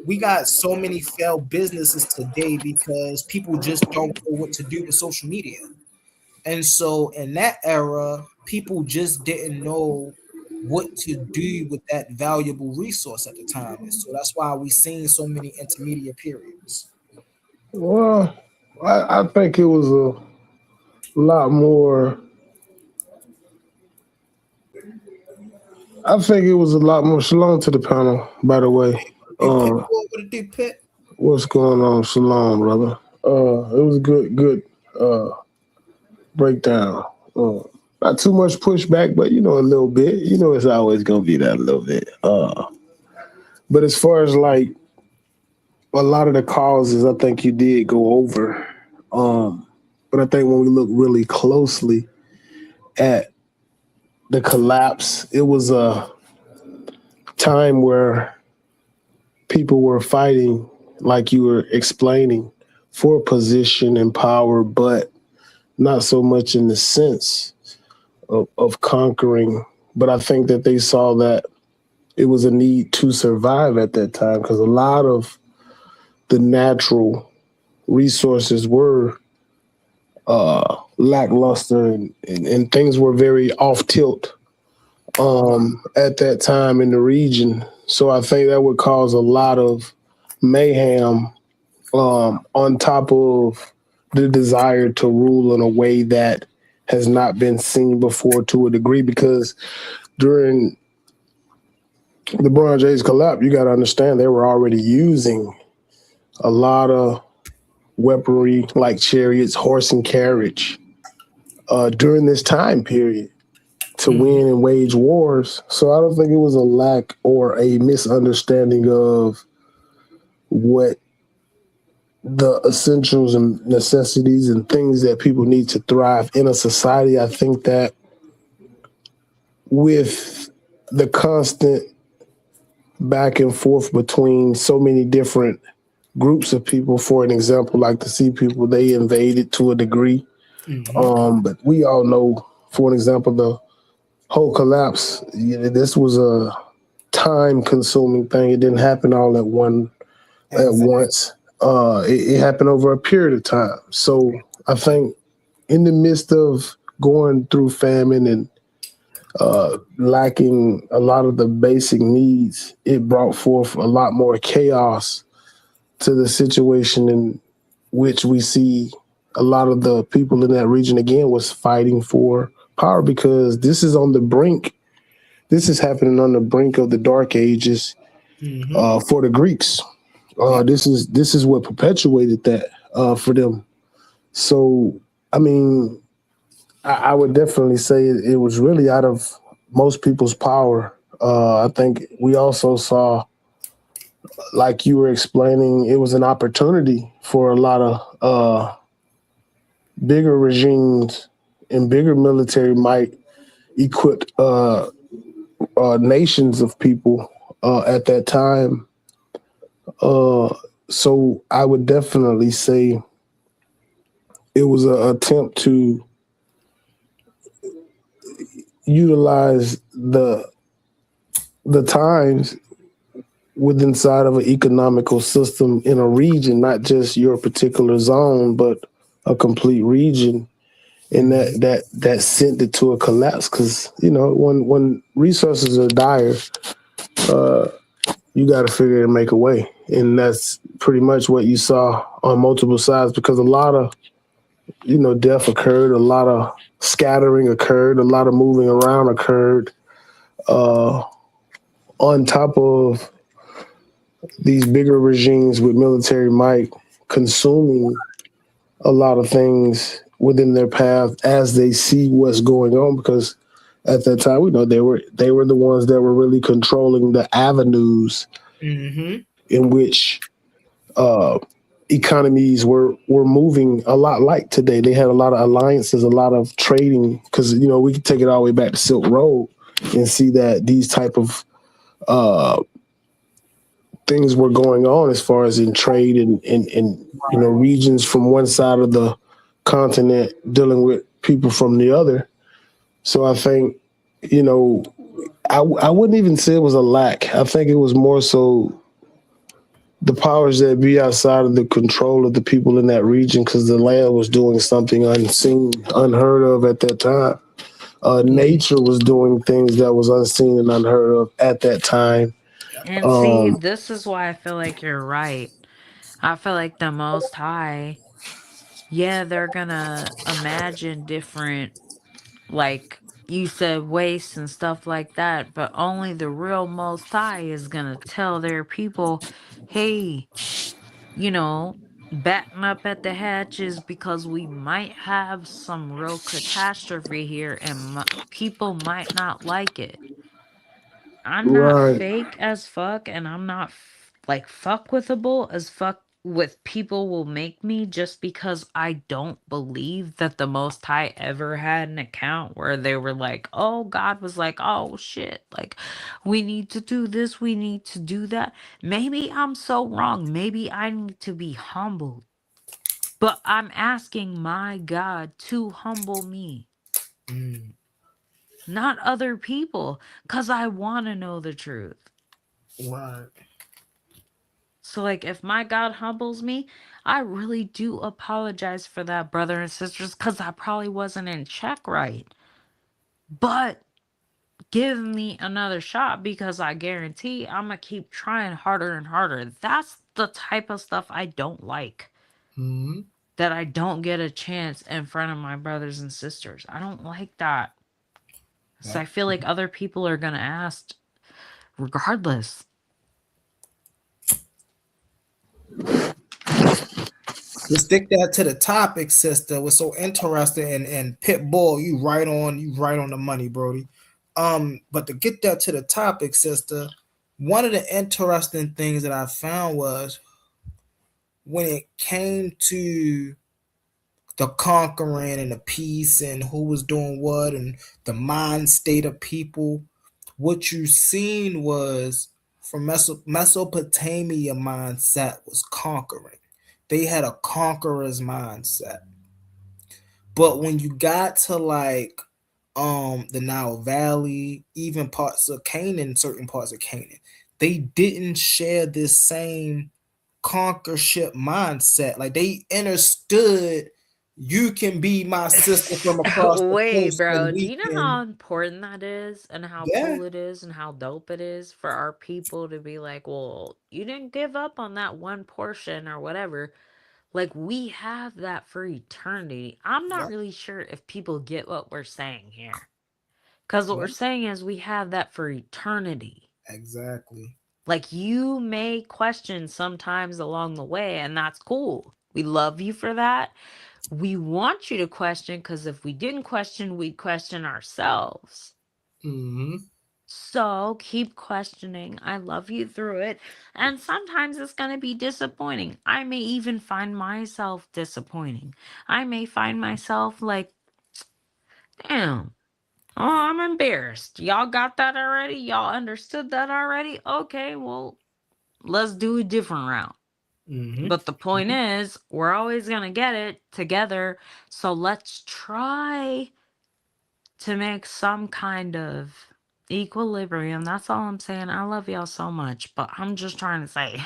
we got so many failed businesses today because people just don't know what to do with social media. And so in that era, people just didn't know what to do with that valuable resource at the time. And so that's why we've seen so many intermediate periods. Well, I think it was a lot more. I think it was a lot more. Shalom to the panel, by the way. What's going on? Shalom, brother. It was a good breakdown. Not too much pushback, but a little bit. It's always gonna be that little bit. But as far as like a lot of the causes, I think you did go over. But I think when we look really closely at the collapse, it was a time where people were fighting, like you were explaining, for position and power, but not so much in the sense of conquering. But I think that they saw that it was a need to survive at that time, because a lot of the natural resources were lackluster and things were very off tilt at that time in the region. So I think that would cause a lot of mayhem on top of the desire to rule in a way that has not been seen before to a degree, because during the Bronze Age collapse, you got to understand they were already using a lot of weaponry like chariots, horse and carriage during this time period to win and wage wars. So I don't think it was a lack or a misunderstanding of what the essentials and necessities and things that people need to thrive in a society. I think that with the constant back and forth between so many different groups of people, for an example, like the Sea People, they invaded to a degree. But we all know, for an example, the whole collapse, this was a time-consuming thing. It didn't happen all at once. It happened over a period of time. So I think in the midst of going through famine and lacking a lot of the basic needs, it brought forth a lot more chaos to the situation in which we see a lot of the people in that region, again, was fighting for power, because this is on the brink. This is happening on the brink of the Dark Ages for the Greeks. This is what perpetuated that for them. So, I mean, I would definitely say it was really out of most people's power. I think we also saw, like you were explaining, it was an opportunity for a lot of bigger regimes and bigger military might equip nations of people at that time. So I would definitely say it was an attempt to utilize the times within inside of an economical system in a region, not just your particular zone, but a complete region, and that sent it to a collapse. Because when resources are dire, you got to figure and make a way, and that's pretty much what you saw on multiple sides. Because a lot of death occurred, a lot of scattering occurred, a lot of moving around occurred, on top of these bigger regimes with military might consuming a lot of things within their path as they see what's going on. Because at that time. We know they were the ones that were really controlling the avenues Mm-hmm. in which economies were moving a lot like today. They had a lot of alliances, a lot of trading, because we can take it all the way back to Silk Road and see that these type of things were going on as far as in trade and regions from one side of the continent dealing with people from the other. So I think I wouldn't even say it was a lack. I think it was more so the powers that be outside of the control of the people in that region, because the land was doing something unseen, unheard of at that time. Nature was doing things that was unseen and unheard of at that time. And see, this is why I feel like you're right. I feel like the Most High, yeah, they're gonna imagine different, like you said, wastes and stuff like that, but only the real Most High is gonna tell their people, hey, batten up at the hatches because we might have some real catastrophe here and people might not like it. I'm not Right. fake as fuck, and I'm not like fuck withable as fuck with people will make me, just because I don't believe that the Most High ever had an account where they were like, oh, God was like, oh shit, like we need to do this, we need to do that. Maybe I'm so wrong. Maybe I need to be humbled. But I'm asking my God to humble me, Mm. not other people, because I want to know the truth. Right. So, like, if my God humbles me, I really do apologize for that, brother and sisters, because I probably wasn't in check right. But give me another shot, because I guarantee I'm going to keep trying harder and harder. That's the type of stuff I don't like. Mm-hmm. That I don't get a chance in front of my brothers and sisters. I don't like that. So I feel like other people are going to ask regardless. To stick that to the topic, sister, was so interesting, and Pitbull, you right on the money, Brody. But to get that to the topic, sister, one of the interesting things that I found was when it came to the conquering and the peace and who was doing what and the mind state of people, what you seen was from Mesopotamia mindset was conquering. They had a conqueror's mindset. But when you got to like the Nile Valley, even parts of Canaan, certain parts of Canaan, they didn't share this same conquership mindset. Like they understood you can be my sister from across the Wait, coast bro, and do we you know can, how important that is and how yeah, cool it is and how dope it is for our people to be like, well, you didn't give up on that one portion or whatever. Like, we have that for eternity. I'm not yeah, really sure if people get what we're saying here. Because what yeah, we're saying is we have that for eternity. exactly. Like, you may question sometimes along the way, and that's cool. We love you for that. We want you to question, because if we didn't question, we'd question ourselves. Mm-hmm. So keep questioning. I love you through it. And sometimes it's going to be disappointing. I may even find myself disappointing. I may find myself like, damn, oh, I'm embarrassed. Y'all got that already? Y'all understood that already? Okay, well, let's do a different route. Mm-hmm. But the point is, we're always going to get it together. So let's try to make some kind of equilibrium. That's all I'm saying. I love y'all so much, but I'm just trying to say.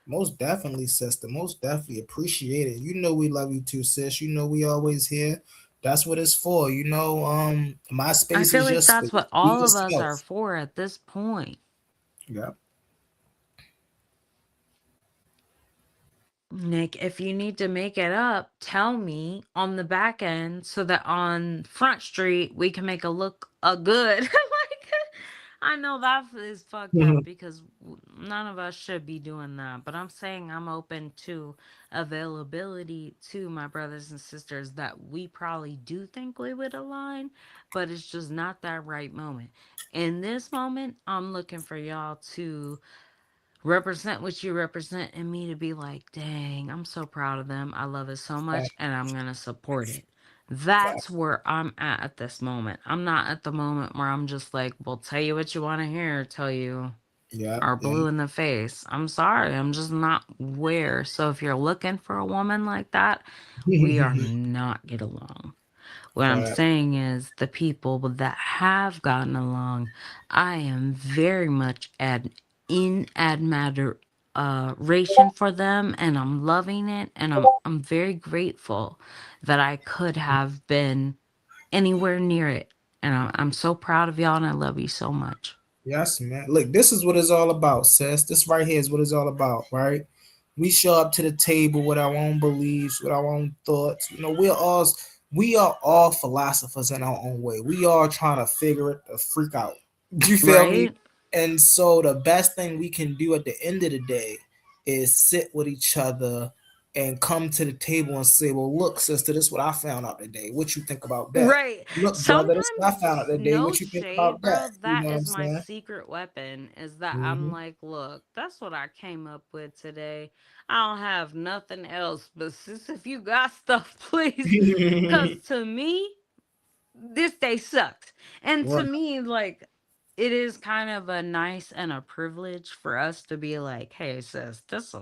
Most definitely, sister. Most definitely appreciate it. You know we love you too, sis. You know we always here. That's what it's for. My I space feel is your like that's space. what Be all of us are yourself. for at this point. Yeah. Nick, if you need to make it up, tell me on the back end so that on Front Street we can make a look a good. Like, I know that is fucked up because none of us should be doing that. But I'm saying I'm open to availability to my brothers and sisters that we probably do think we would align, but it's just not that right moment. In this moment, I'm looking for y'all to represent what you represent and me to be like, dang, I'm so proud of them. I love it so much and I'm going to support it. That's where I'm at this moment. I'm not at the moment where I'm just like, well, tell you what you want to hear, tell you Yeah, are blue in the face. I'm sorry, I'm just not where. So if you're looking for a woman like that, we are not get along. What I'm saying is the people that have gotten along, I am very much in admiration for them, and I'm loving it, and I'm very grateful that I could have been anywhere near it. And I'm so proud of y'all, and I love you so much. Yes, man. Look, this is what it's all about, sis. This right here is what it's all about, right? We show up to the table with our own beliefs, with our own thoughts. You know, we are all philosophers in our own way. We are trying to figure it the freak out. You feel me? Right? And so the best thing we can do at the end of the day is sit with each other and come to the table and say, well, look, sister, this is what I found out today. What you think about that? Right. Look, brother, this is what I found out Sometimes, today. no What you think shade, about that? bro. You That know what I'm is my saying? secret weapon. Is that I'm Mm-hmm. like, look, that's what I came up with today. I don't have nothing else. But sis, if you got stuff, please. Because to me, this day sucks. And to Right. me, like, it is kind of a nice and a privilege for us to be like, hey, sis, this is.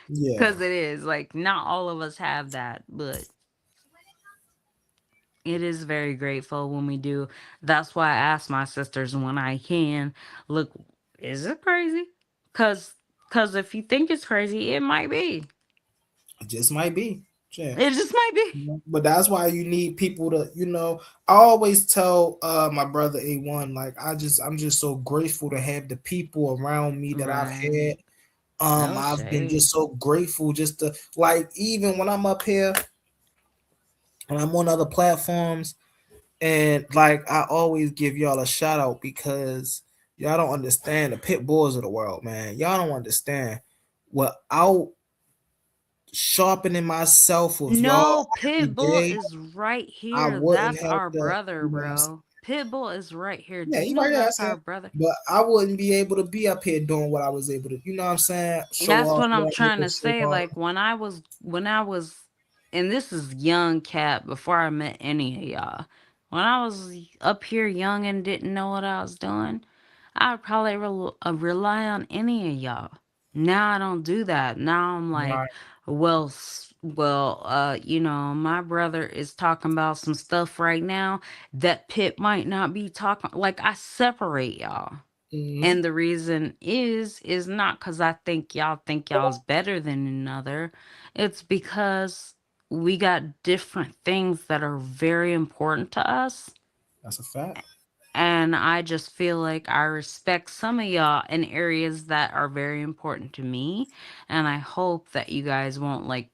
Yeah. Because it is. Like, not all of us have that. But it is very grateful when we do. That's why I ask my sisters when I can, look, is it crazy? Cause if you think it's crazy, it might be. It just might be. Yeah. It just might be. But that's why you need people to, you know, I always tell my brother A1, like I'm just so grateful to have the people around me that I've had. Right. No I've been shade. just so grateful just to, like, even when I'm up here and I'm on other platforms, and like I always give y'all a shout out because y'all don't understand the pit bulls of the world, man. Y'all don't understand. Without sharpening myself with y'all No, every Pitbull day, is right I here. wouldn't That's have our the, brother, you know what I'm saying? bro. Pitbull is right here. Do Yeah, you you know right there, I that's our said. brother? But I wouldn't be able to be up here doing what I was able to, you know what I'm saying? Show That's off, what I'm what I'm able trying to to show say. off. Like when I was and this is young cat before I met any of y'all. When I was up here young and didn't know what I was doing, I'd probably rely on any of y'all. Now I don't do that. Now I'm like, Right. well, my brother is talking about some stuff right now that Pip might not be talking. Like I separate y'all. Mm-hmm. And the reason is not because I think y'all's better than another. It's because we got different things that are very important to us. That's a fact. And I just feel like I respect some of y'all in areas that are very important to me. And I hope that you guys won't like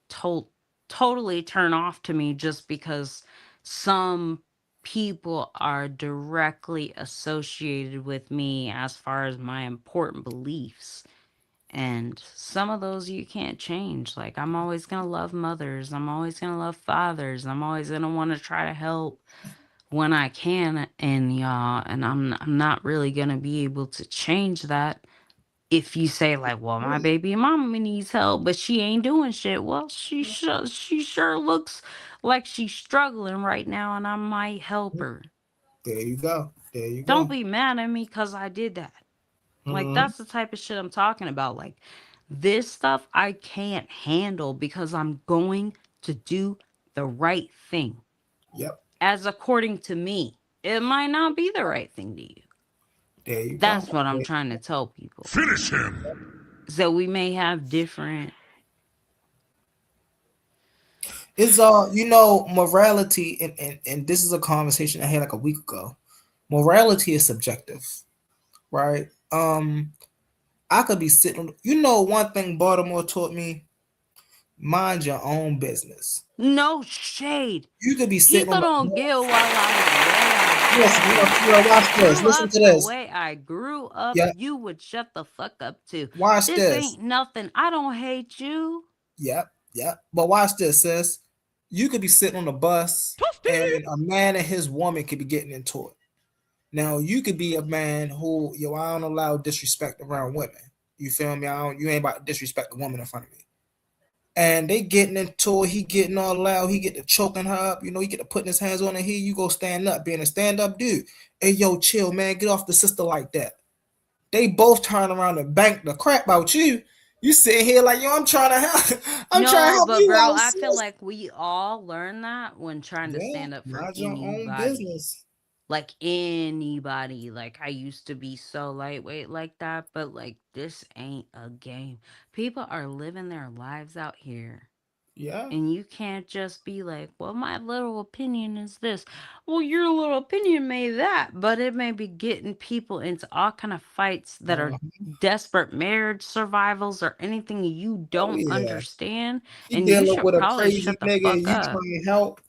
totally turn off to me just because some people are directly associated with me as far as my important beliefs. And some of those you can't change. Like, I'm always going to love mothers. I'm always going to love fathers. I'm always going to want to try to help when I can, and y'all, and I'm not really gonna be able to change that if you say like, well, my baby mama needs help, but she ain't doing shit. Well, she sure looks like she's struggling right now, and I might help her. There you go. There you Don't go. be mad at me because I did that. Like Mm-hmm. that's the type of shit I'm talking about. Like this stuff I can't handle because I'm going to do the right thing. Yep. As according to me. It might not be the right thing to you. There you That's go. what I'm trying to tell people. Finish him. So we may have different. It's morality, and this is a conversation I had like a week ago. Morality is subjective, right? I could be sitting. One thing Baltimore taught me: mind your own business. No shade. You could be sitting People on don't the get while I was listen, watch this. Grew Listen up to the this. way I grew up, Yeah, you would shut the fuck up too. watch This this. ain't nothing. I don't hate you. Yep, yep. But watch this, sis. You could be sitting on a bus and a man and his woman could be getting into it. Now you could be a man who, I don't allow disrespect around women. You feel me? You ain't about to disrespect a woman in front of me. And they getting into it, he getting all loud, he get to choking her up, he get to putting his hands on her. Here you go, stand up, being a stand-up dude. Hey, yo, chill, man, get off the sister like that. They both turn around and bank the crap out you. You sit here like, yo, I'm trying to help. I'm trying to No, help but you bro, out, I feel sis. like we all learn that when trying to Yeah, stand up for mind your own anybody. business. Like anybody. Like I used to be so lightweight like that, but like this ain't a game. People are living their lives out here. Yeah, And you can't just be like, well, my little opinion is this. Well, your little opinion may that, but it may be getting people into all kind of fights that are desperate marriage survivals or anything you oh don't yeah. understand. She And you dealing should with a probably crazy shut the nigga, and fuck you up. trying to help,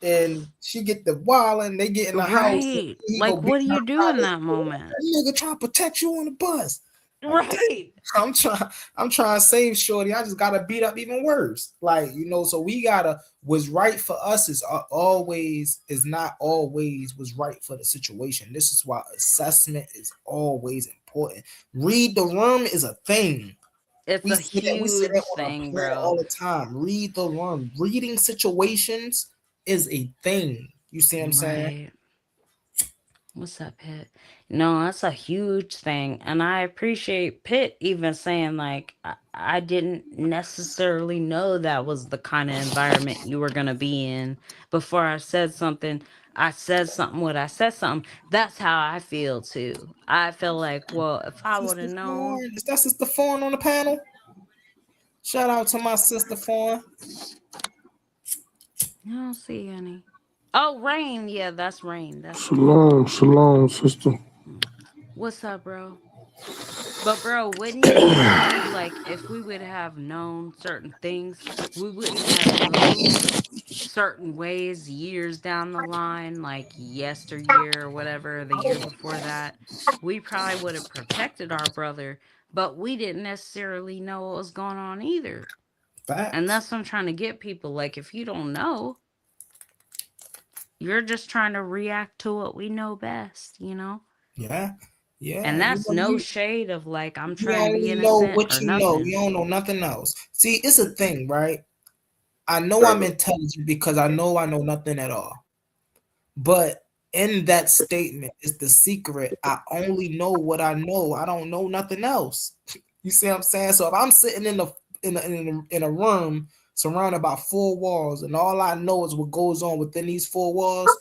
and she get the wall, and they get in the house, and Right. he go Like, what do beating her you do out. in that moment? That nigga trying to protect you on the bus. Right. I'm trying to save Shorty. I just gotta beat up even worse. Like, so we gotta, what's right for us is not always what's right for the situation. This is why assessment is always important. Read the room is a thing. It's We a say that huge on our thing, planet bro. all the time. Read the room. Reading situations is a thing. You see what I'm saying? Right. What's up, Pitt? No, that's a huge thing. And I appreciate Pitt even saying, like, I didn't necessarily know that was the kind of environment you were going to be in before I said something. I said something when I said something. That's how I feel too. I feel like, well, if I would Sister have known. Fawn. Is that Sister Fawn on the panel? Shout out to my sister Fawn. I don't see any. Oh, Rain. Yeah, that's Rain. That's Shalom, shalom, sister. What's up, bro? But bro, wouldn't you agree, like, if we would have known certain things, we wouldn't have moved certain ways years down the line, like yesteryear or whatever, the year before that? We probably would have protected our brother, but we didn't necessarily know what was going on either. And Facts. that's what I'm trying to get people. Like, if you don't know, you're just trying to react to what we know best, you know? Yeah. Yeah. And You that's know, no you, shade of like, I'm you trying to be only know innocent what or you know. You nothing. don't know nothing else. See, it's a thing, right? I know I'm intelligent because I know nothing at all. But in that statement is the secret. I only know what I know. I don't know nothing else. You see what I'm saying? So if I'm sitting in a room surrounded by four walls, and all I know is what goes on within these four walls,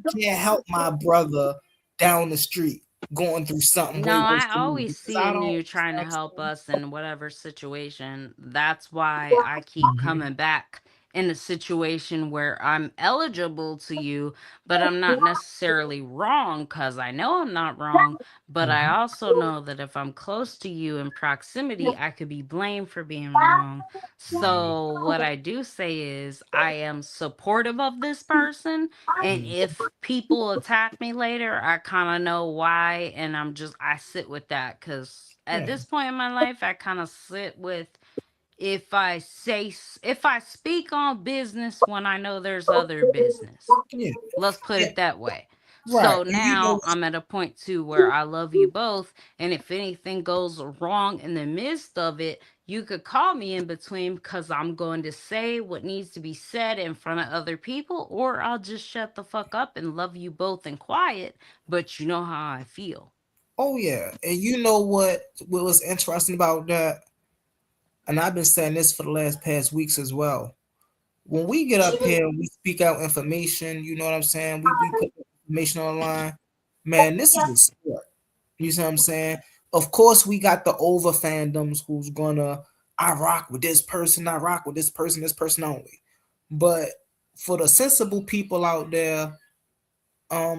I can't help my brother down the street going through something No, way worse I than me always because see I in don't. you You trying know to what I'm help saying? us in whatever situation. That's why I keep coming back in a situation where I'm eligible to you, but I'm not necessarily wrong because I know I'm not wrong. But I also know that if I'm close to you in proximity, I could be blamed for being wrong. So, what I do say is, I am supportive of this person. And if people attack me later, I kind of know why. And I sit with that because at Yeah, this point in my life, I kind of sit with if I speak on business when I know there's other business. yeah, Let's put yeah. it that way. Right. So And you know now what's I'm at a point too where I love you both. And if anything goes wrong in the midst of it, you could call me in between because I'm going to say what needs to be said in front of other people, or I'll just shut the fuck up and love you both in quiet. But you know how I feel. oh yeah. And you know what was interesting about that? And I've been saying this for the last past weeks as well. When we get up here, we speak out information. You know what I'm saying? We put information online. Man, this is a sport. You see what I'm saying? Of course, we got the over fandoms who's gonna, I rock with this person, I rock with this person only. But for the sensible people out there,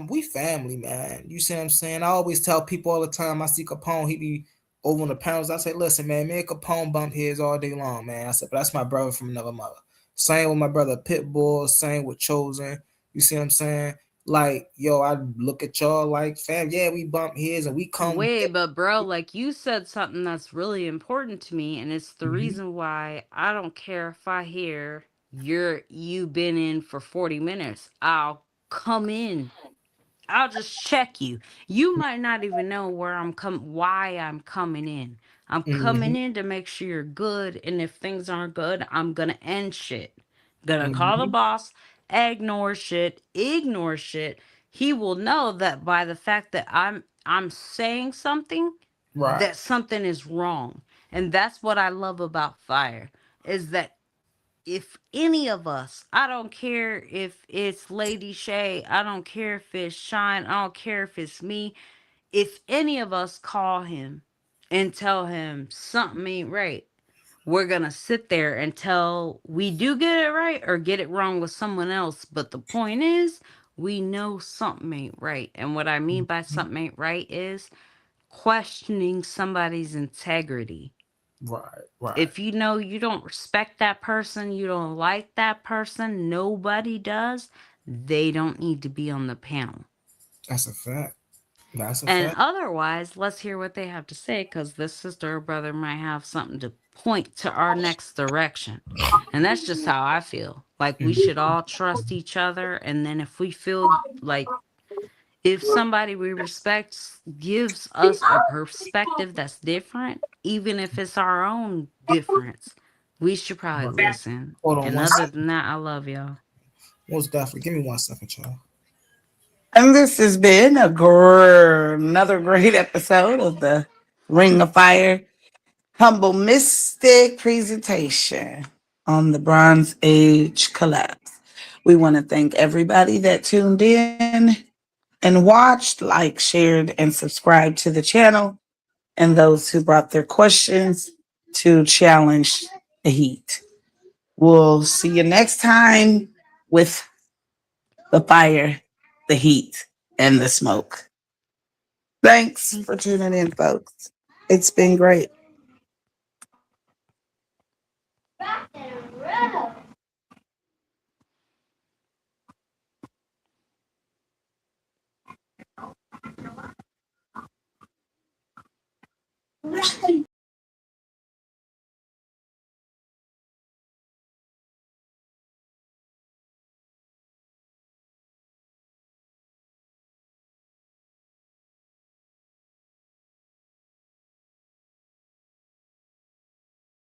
we family, man. You see what I'm saying? I always tell people all the time. I see Capone, he be over on the panels. I say, listen, man, me and Capone bump heads all day long, man. I said, but that's my brother from another mother. Same with my brother Pitbull, same with Chosen. You see what I'm saying? Like, yo, I look at y'all like, fam, yeah, we bump heads and we come. Wait, but bro, like you said something that's really important to me, and it's the reason why I don't care if I hear you've been in for 40 minutes. I'll come in. I'll just check you. You might not even know why I'm coming in. I'm coming in to make sure you're good, and if things aren't good, I'm gonna end shit. Gonna call the boss, ignore shit. He will know that by the fact that I'm saying something, Right. that something is wrong. And that's what I love about fire, is that if any of us, I don't care if it's Lady Shay, I don't care if it's Shine, I don't care if it's me, if any of us call him and tell him something ain't right, we're gonna sit there until we do get it right or get it wrong with someone else. But the point is, we know something ain't right. And what I mean by something ain't right is questioning somebody's integrity. Right. If you know you don't respect that person, you don't like that person, nobody does, they don't need to be on the panel. That's a fact. And otherwise, let's hear what they have to say, because this sister or brother might have something to point to our next direction. And that's just how I feel. Like we should all trust each other. And then if we feel like if somebody we respect gives us a perspective that's different, even if it's our own difference, we should probably listen. Hold on And one other second. than that, I love y'all. Most definitely. Give me 1 second, y'all. And this has been another great episode of the Ring of Fire Humble Mystic presentation on the Bronze Age collapse. We want to thank everybody that tuned in and watched, like, shared, and subscribed to the channel, and those who brought their questions to challenge the heat. We'll see you next time with the fire, the heat, and the smoke. Thanks for tuning in, folks. It's been great.